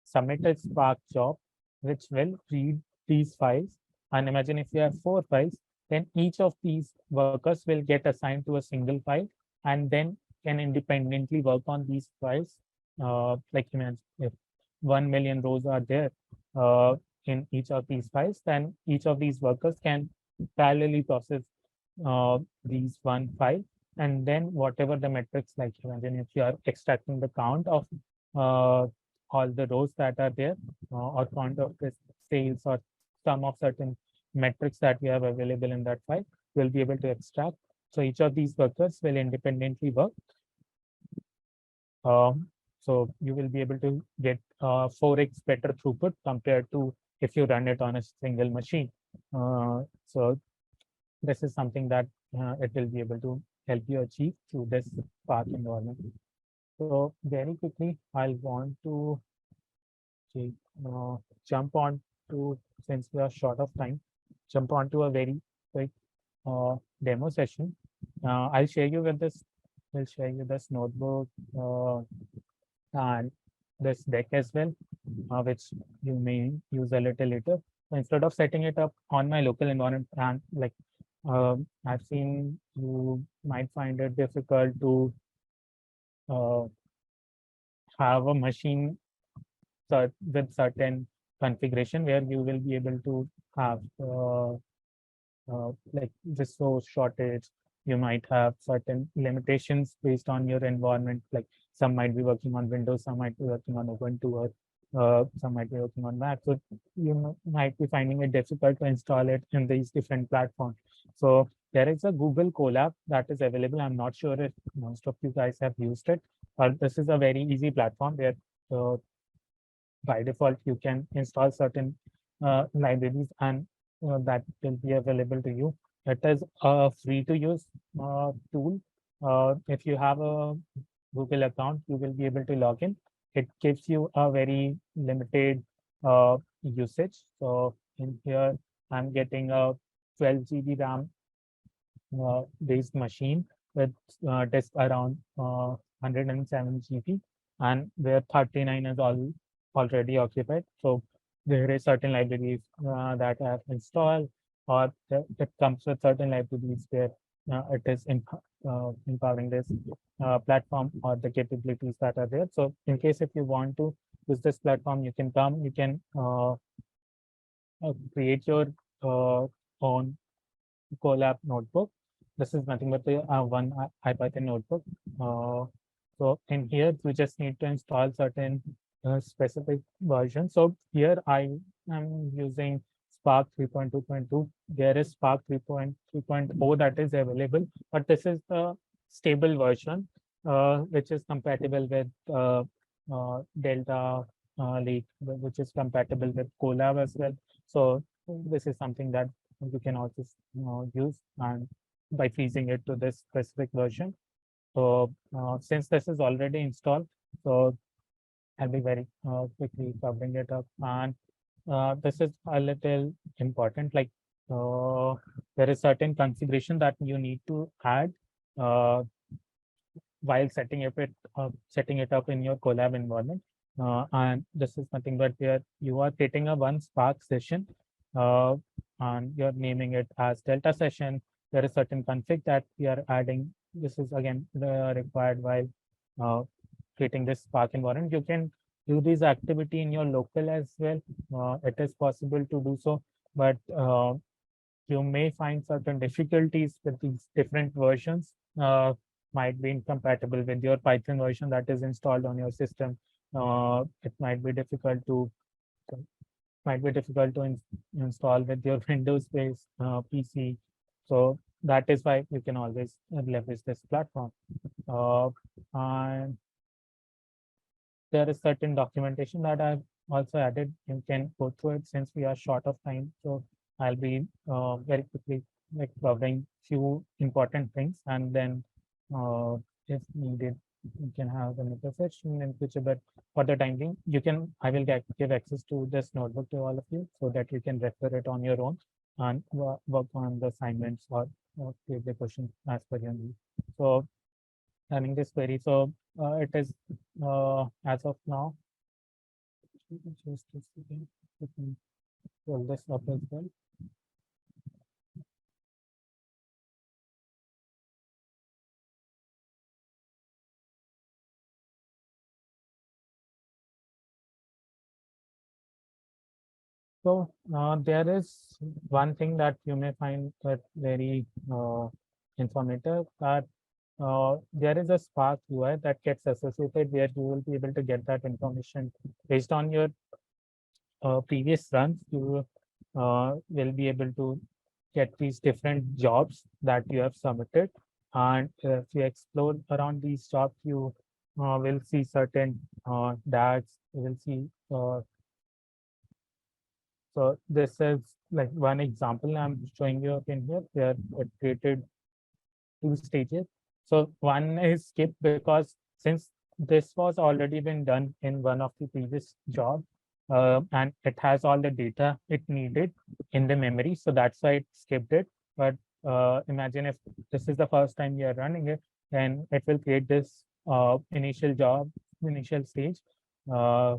submit a Spark job which will read these files. And imagine if you have 4 files, then each of these workers will get assigned to a single file and then can independently work on these files. Like imagine if 1 million rows are there in each of these files, then each of these workers can parallelly process these one file. And then whatever the metrics, like imagine if you are extracting the count of all the rows that are there or count of the sales or sum of certain metrics that we have available in that file, we'll be able to extract. So each of these workers will independently work. So you will be able to get 4x better throughput compared to if you run it on a single machine. So this is something that it will be able to help you achieve through this Spark environment. So very quickly, I'll want to jump on to, since we are short of time, jump on to a very quick demo session. I'll share you with this. We'll share you this notebook and this deck as well, which you may use a little later. So instead of setting it up on my local environment, and like I've seen, you might find it difficult to uh, have a machine with certain configuration where you will be able to have like resource shortage. You might have certain limitations based on your environment. Like some might be working on Windows, some might be working on Ubuntu, or some might be working on Mac. So you might be finding it difficult to install it in these different platforms. So there is a Google Colab that is available. I'm not sure if most of you guys have used it, but this is a very easy platform where by default you can install certain libraries, and that will be available to you. It is a free to use tool. If you have a Google account, you will be able to log in. It gives you a very limited usage. So in here, I'm getting a 12 GB RAM based machine with disk around 107 GB, and where 39 is already occupied. So there is certain libraries that I have installed, or it comes with certain libraries where it is empowering this platform or the capabilities that are there. So in case if you want to use this platform, you can come, you can create your own Colab notebook. This is nothing but the one IPython notebook. So in here, we just need to install certain specific versions. So here I am using Spark 3.2.2. There is Spark 3.3.0 that is available, but this is the stable version, which is compatible with Delta Lake, which is compatible with Colab as well. So this is something that you can also use, and by freezing it to this specific version. So since this is already installed, so I'll be very quickly covering it up. And this is a little important, like there is certain configuration that you need to add while setting it up in your Colab environment. And this is nothing but where you are creating a one Spark session, and you're naming it as Delta session. There is certain config that we are adding. This is again required while creating this Spark environment. You can do this activity in your local as well. It is possible to do so, but you may find certain difficulties with these different versions. Might be incompatible with your Python version that is installed on your system. It might be difficult to install with your Windows-based PC. So that is why you can always leverage this platform. And there is certain documentation that I've also added. You can go through it since we are short of time. So I'll be very quickly like covering few important things, and then if needed, you can have another session in future. But for the time being, I will give access to this notebook to all of you so that you can refer it on your own and work on the assignments or create the questions as per your need. So running this query. So it is as of now. Just a second. Let me pull this up as well. So there is one thing that you may find that very informative, that there is a Spark UI that gets associated where you will be able to get that information based on your previous runs. You will be able to get these different jobs that you have submitted. And if you explore around these jobs, you will see certain DAGs, you will see. So this is like one example I'm showing you up in here, where it created two stages. So one is skipped because since this was already been done in one of the previous job, and it has all the data it needed in the memory, so that's why it skipped it. But imagine if this is the first time you are running it, then it will create this initial stage uh,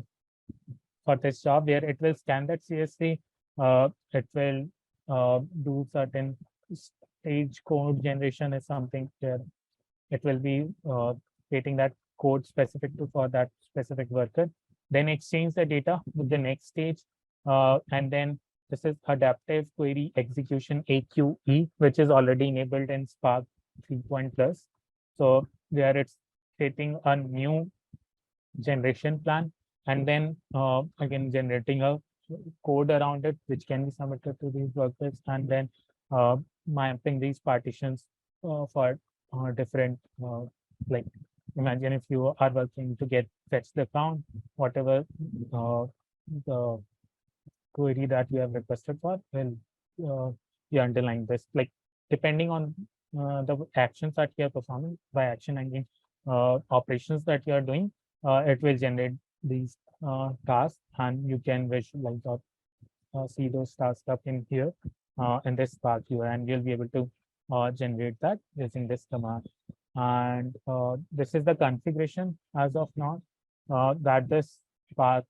for this job, where it will scan that CSV. It will do certain stage code generation is something where it will be creating that code specific to for that specific worker, then exchange the data with the next stage. And then this is adaptive query execution, AQE, which is already enabled in Spark 3 plus. So there it's creating a new generation plan, and then again generating a code around it which can be submitted to these workers, and then mapping these partitions for different like imagine if you are working to get fetch the count, whatever the query that you have requested for will be underlying this, like depending on the actions that you are performing. By action I mean operations that you are doing, it will generate these tasks, and you can visualize or see those tasks up in here in this Spark UI, and you'll be able to generate that using this command. And this is the configuration as of now that this Spark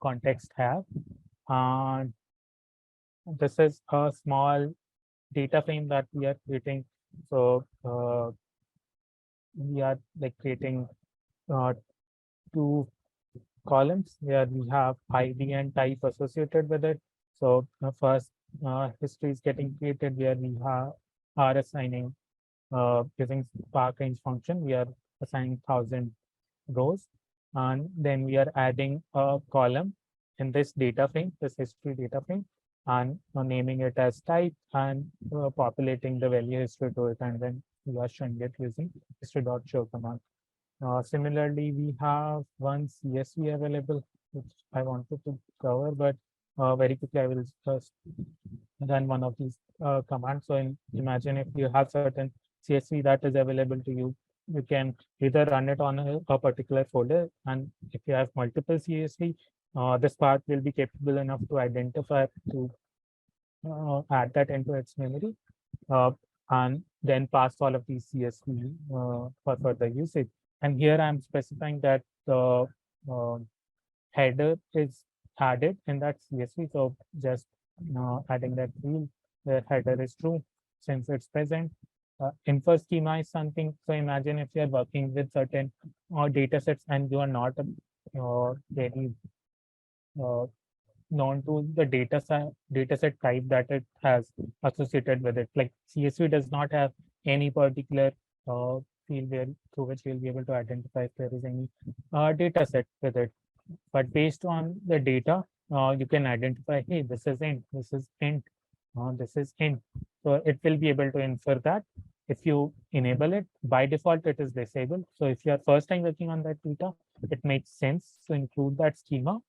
context have. And this is a small data frame that we are creating. So we are like creating uh, two columns where we have ID and type associated with it. So first history is getting created where we are assigning using Spark range function, we are assigning 1,000 rows, and then we are adding a column in this data frame, this history data frame, and naming it as type, and populating the value history to it, and then we are showing it using history.show command. Similarly, we have one CSV available, which I wanted to cover, but very quickly I will just run one of these commands. So imagine if you have certain CSV that is available to you, you can either run it on a particular folder, and if you have multiple CSV, this part will be capable enough to identify to add that into its memory, uh, and then pass all of these CSV for further usage. And here I'm specifying that the header is added in that CSV. So just adding that field where header is true since it's present. Info schema is something. So imagine if you're working with certain data sets and you are not very known to the data set type that it has associated with it. Like CSV does not have any particular field where through which you'll be able to identify if there is any data set with it. But based on the data, you can identify, hey, this is int, this is int, this is int. So it will be able to infer that. If you enable it, by default, it is disabled. So if you are first time working on that data, it makes sense to include that schema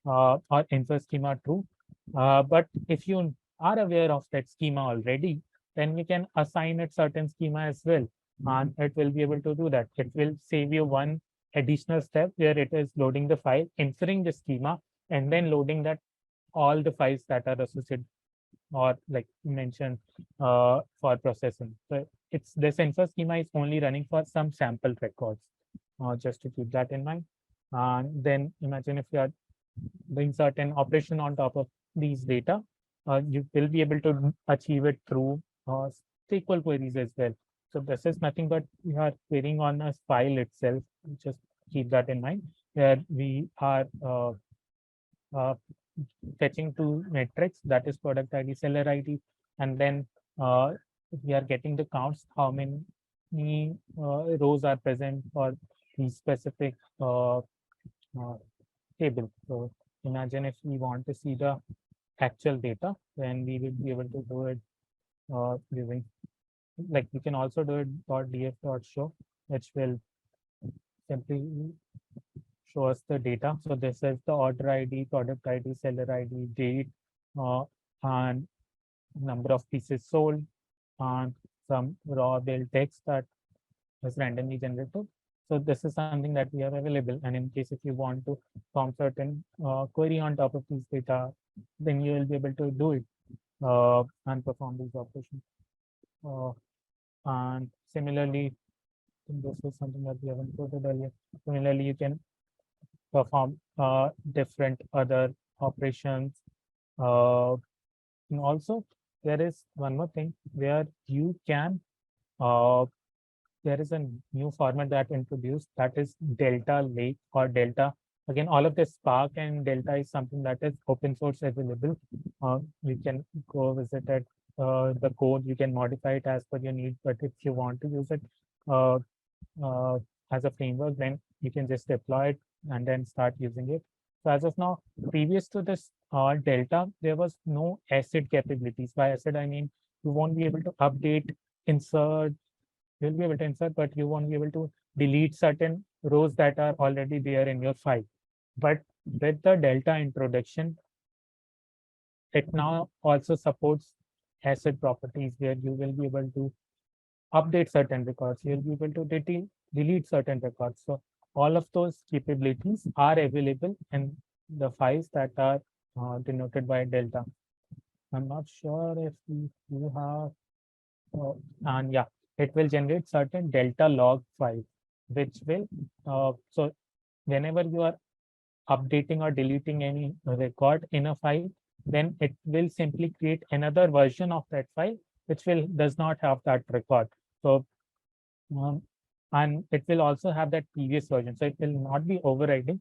or infer schema true. But if you are aware of that schema already, then you can assign it certain schema as well, and it will be able to do that. It will save you one additional step where it is loading the file, inferring the schema, and then loading that all the files that are associated or like mentioned for processing. So it's this infer schema is only running for some sample records, just to keep that in mind. And then imagine if you are doing certain operation on top of these data, you will be able to achieve it through SQL queries as well. So this is nothing but we are querying on a file itself. Just keep that in mind, where we are uh, fetching two metrics, that is product ID, seller ID, and then uh, we are getting the counts, how many rows are present for the specific table. So imagine if we want to see the actual data, then we will be able to do it using, like we can also do it .df.show, which will simply show us the data. So this is the order ID, product ID, seller ID, date, and number of pieces sold, and some raw bill text that is randomly generated. So this is something that we have available. And in case if you want to form certain query on top of these data, then you will be able to do it and perform these operations. And similarly, this is something that we haven't quoted earlier. Similarly, you can perform different other operations. And also, there is one more thing where you can there is a new format that introduced, that is Delta Lake or Delta. Again, all of this Spark and Delta is something that is open source available. You can go visit it, the code, you can modify it as per your need. But if you want to use it uh, as a framework, then you can just deploy it and then start using it. So as of now, previous to this Delta, there was no ACID capabilities. By ACID, I mean you won't be able to update, insert, you'll be able to insert, but you won't be able to delete certain rows that are already there in your file. But with the Delta introduction, it now also supports ACID properties where you will be able to update certain records. You'll be able to delete certain records. So all of those capabilities are available in the files that are denoted by Delta. I'm not sure if you have, and yeah, it will generate certain Delta log files, which will, so whenever you are updating or deleting any record in a file, then it will simply create another version of that file, which does not have that record. So, and it will also have that previous version. So it will not be overriding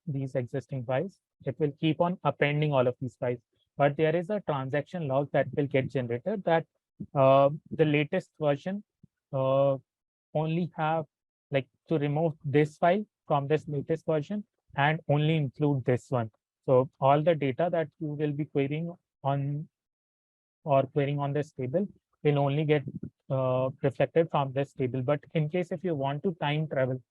these existing files. It will keep on appending all of these files. But there is a transaction log that will get generated that the latest version only have, like, to remove this file from this latest version and only include this one. So all the data that you will be querying on or querying on this table will only get reflected from this table. But in case if you want to time travel,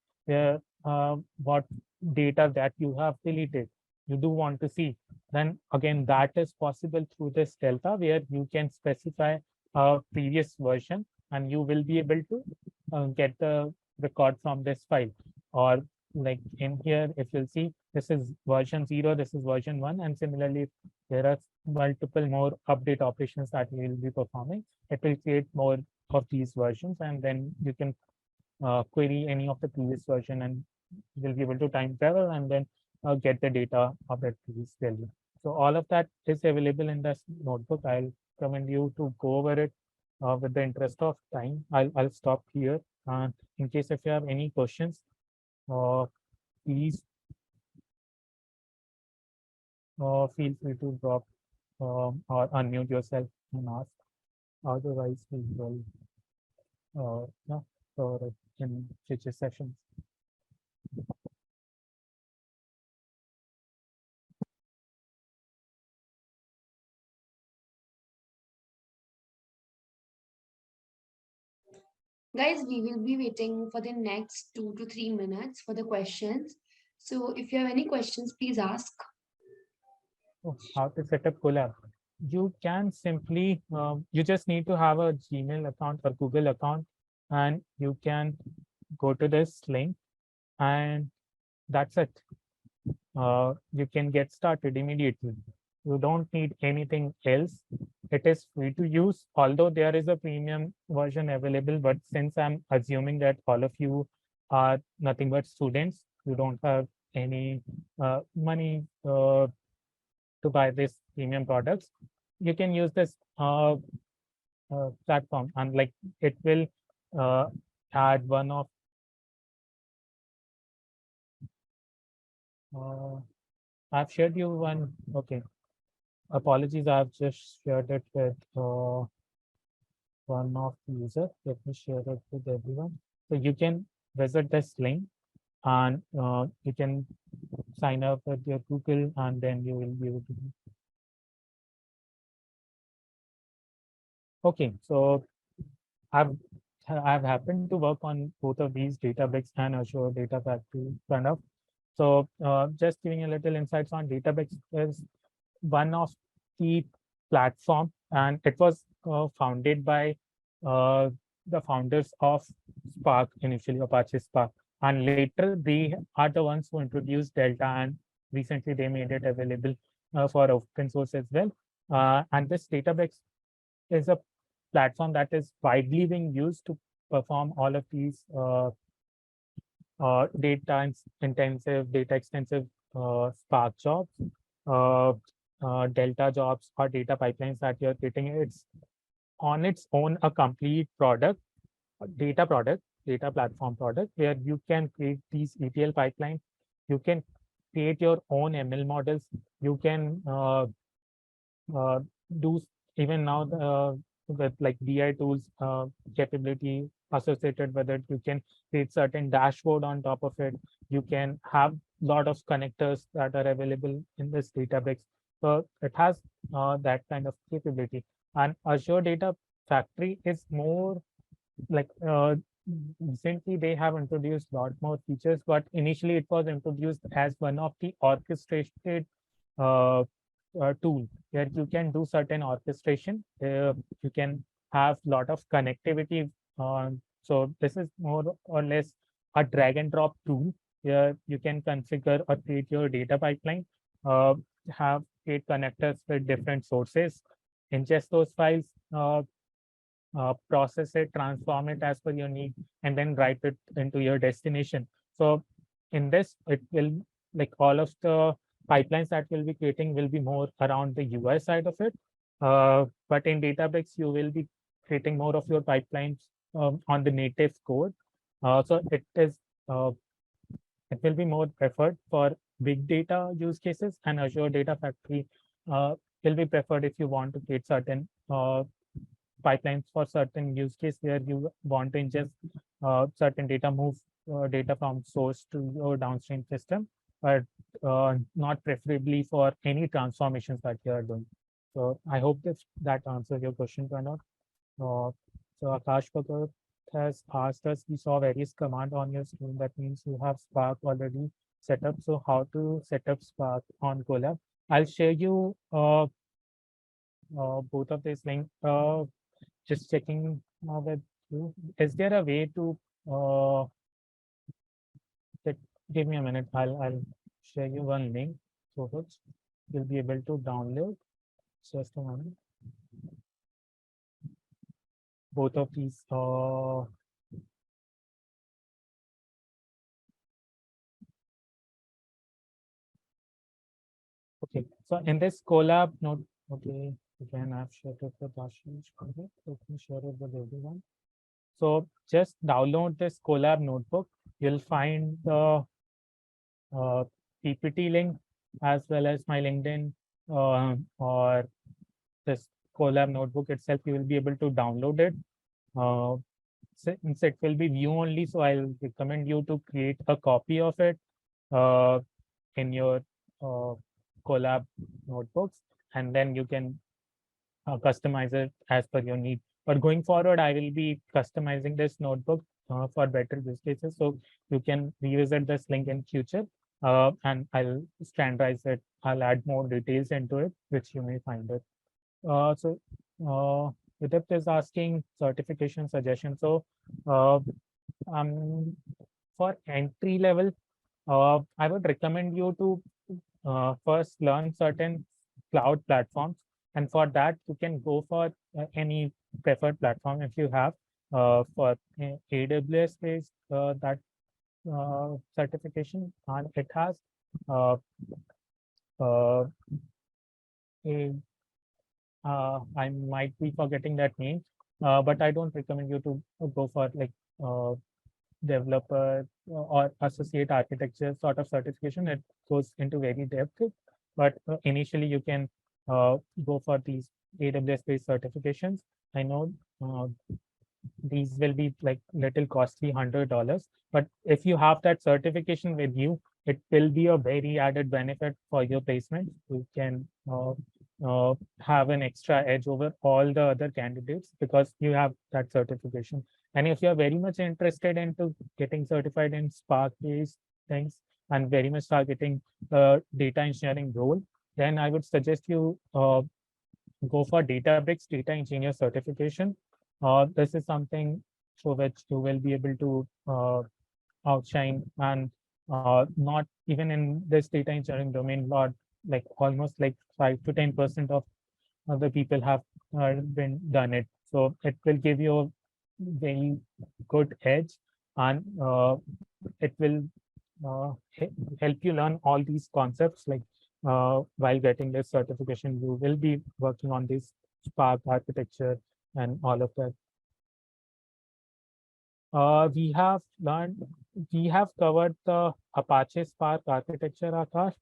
what data that you have deleted, you do want to see, then again, that is possible through this Delta, where you can specify a previous version and you will be able to get the record from this file. Or like in here, if you'll see, this is version 0, this is version 1, and similarly, there are multiple more update operations that we will be performing. It will create more of these versions, and then you can query any of the previous version and you'll be able to time travel and then get the data of that previous value. So all of that is available in this notebook. I'll recommend you to go over it with the interest of time. I'll stop here. And in case if you have any questions, please feel free to drop or unmute yourself and ask. Otherwise, we will yeah, for in future sessions. Guys, we will be waiting for the next 2 to 3 minutes for the questions. So if you have any questions, please ask. How to set up collab? You can simply, you just need to have a Gmail account or Google account, and you can go to this link, and that's it. You can get started immediately. You don't need anything else. It is free to use, although there is a premium version available. But since I'm assuming that all of you are nothing but students, you don't have any money to buy this premium products, you can use this platform, and like it will add one of I've shared you one. Okay, apologies, I've just shared it with one of the user. Let me share it with everyone. So you can visit this link and you can sign up with your Google, and then you will be able to Okay, so I've I've happened to work on both of these, Databricks and Azure Data Factory kind of. So just giving a little insights on Databricks is one of the platform, and it was founded by uh, the founders of Spark, initially Apache Spark, and later they are the ones who introduced Delta, and recently they made it available for open source as well. And this Databricks is a platform that is widely being used to perform all of these intensive, data extensive Spark jobs, uh, Delta jobs, or data pipelines that you're creating. It's on its own a complete product, data platform product, where you can create these ETL pipelines. You can create your own ML models. You can uh, do even now with like BI tools capability associated with it. You can create certain dashboard on top of it. You can have lot of connectors that are available in this Databricks. So it has that kind of capability. And Azure Data Factory is more like recently they have introduced a lot more features, but initially it was introduced as one of the orchestrated uh, tool where you can do certain orchestration. You can have lot of connectivity. So this is more or less a drag and drop tool where you can configure or create your data pipeline, uh, have create connectors with different sources, ingest those files, process it, transform it as per your need, and then write it into your destination. So in this, it will like all of the pipelines that we'll be creating will be more around the UI side of it. But in Databricks, you will be creating more of your pipelines on the native code. So uh, it will be more preferred for big data use cases, and Azure Data Factory will be preferred if you want to create certain pipelines for certain use case where you want to ingest certain data, move data from source to your downstream system, but not preferably for any transformations that you are doing. So I hope that answers your question, Pranav. So Akash Bhagat has asked us, we saw various command on your screen. That means you have Spark already set up. So how to set up Spark on Colab? I'll share you both of these links. Just checking with you. Is there a way to uh, that, give me a minute. I'll share you one link so which you'll be able to download. Just a moment. Both of these. Okay. So in this collab note, okay. Again, I've shared it with Ashish. Okay. Let me share it with everyone. So just download this collab notebook. You'll find the PPT link as well as my LinkedIn or this collab notebook itself. You will be able to download it. Since it will be view only, so I'll recommend you to create a copy of it uh, in your uh, collab notebooks, and then you can customize it as per your need. But going forward, I will be customizing this notebook for better use cases. So you can revisit this link in future, and I'll standardize it. I'll add more details into it, which you may find it. So Vidit is asking certification suggestion. So uh, um, for entry level, I would recommend you to first learn certain cloud platforms, and for that you can go for any preferred platform if you have for AWS based that certification, and it has uh, uh, a I might be forgetting that name, but I don't recommend you to go for like uh, developer or associate architecture sort of certification. It goes into very depth, but initially you can go for these AWS based certifications. I know these will be like little costly, $100, but if you have that certification with you, it will be a very added benefit for your placement. You can have an extra edge over all the other candidates because you have that certification. And if you're very much interested into getting certified in Spark-based things and very much targeting data engineering role, then I would suggest you go for Databricks data engineer certification. This is something through which you will be able to outshine, and not even in this data engineering domain, lot like almost like 5 to 10% of the people have been done it. So it will give you a very good edge, and it will help you learn all these concepts. Like while getting this certification, you will be working on this Spark architecture and all of that. We have learned, we have covered the Apache Spark architecture, Akash,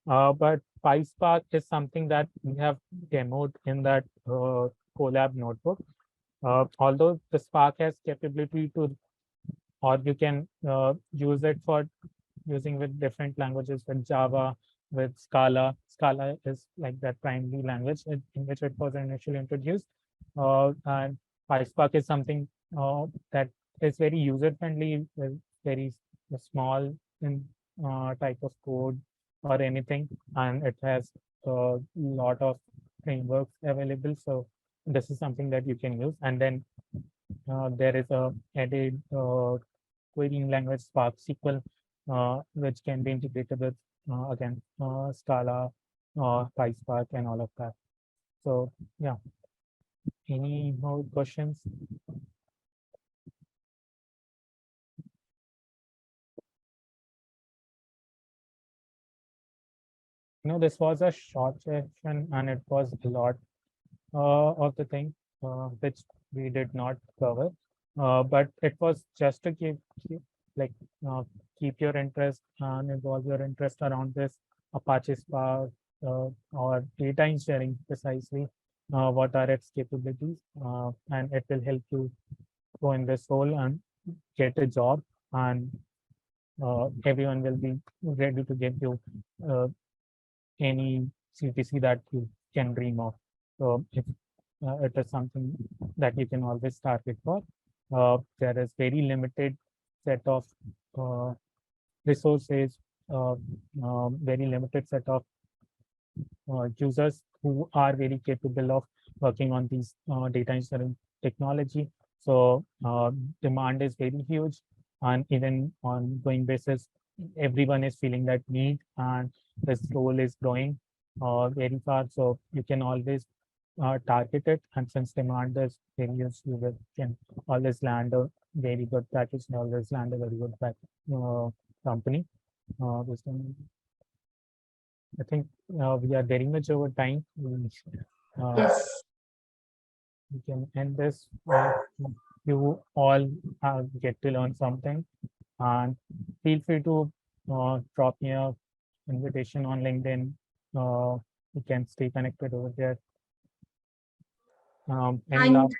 but PySpark is something that we have demoed in that collab notebook. Although the Spark has capability to, or you can use it for using with different languages, with Java, with Scala. Scala is like that primary language in which it was initially introduced. And PySpark is something that is very user-friendly, very small in type of code or anything, and it has a lot of frameworks available. So this is something that you can use. And then there is a added querying language Spark SQL, which can be integrated with again Scala, PySpark, and all of that. So yeah, any more questions? This was a short session and it was a lot of the thing which we did not cover, but it was just to like uh, keep your interest and involve your interest around this Apache Spark or data engineering precisely. What are its capabilities, and it will help you go in this role and get a job, and everyone will be ready to give you any CTC that you can dream of. So if it is something that you can always target for, there is very limited set of uh, resources, very limited set of users who are very capable of working on these data engineering technology. So demand is very huge, and even on going basis, everyone is feeling that need, and this role is growing very fast. So you can always target it, and since demand is very huge, can always land a very good package, and always land a very good company. I think we are very much over time. Yes. We can end this. You all get to learn something, and feel free to drop me a invitation on LinkedIn. We can stay connected over there. And Thank,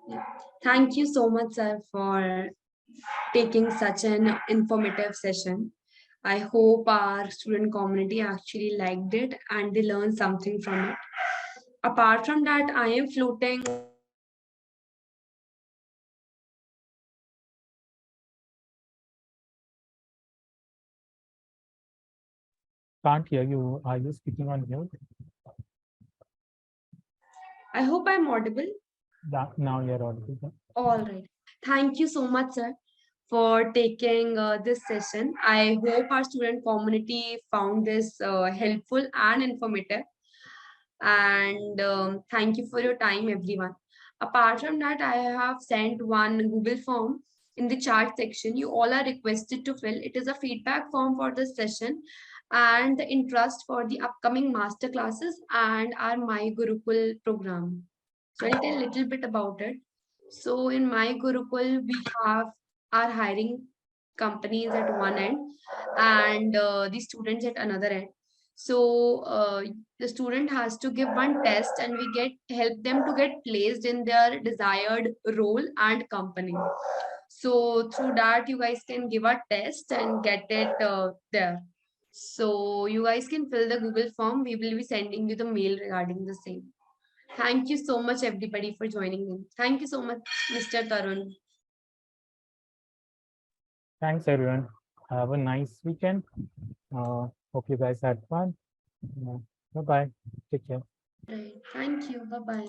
yeah, thank you so much, sir, for taking such an informative session. I hope our student community actually liked it and they learned something from it. Apart from that, I am floating. can't hear you. Are you speaking on mute? I hope I'm audible. Now you're audible. All right. Thank you so much, sir, for taking this session. I hope our student community found this helpful and informative. And thank you for your time, everyone. Apart from that, I have sent one Google form in the chat section. You all are requested to fill. It is a feedback form for this session and the interest for the upcoming master classes and our My Gurukul program. So I'll tell a little bit about it. So in My Gurukul, we have our hiring companies at one end and the students at another end. So the student has to give one test and we get help them to get placed in their desired role and company. So through that, you guys can give a test and get it there. So you guys can fill the Google form. We will be sending you the mail regarding the same. Thank you so much, everybody, for joining in. Thank you so much, Mr. Tarun. Thanks, everyone. Have a nice weekend. Hope you guys had fun. Bye-bye. Take care. Right. Thank you. Bye bye.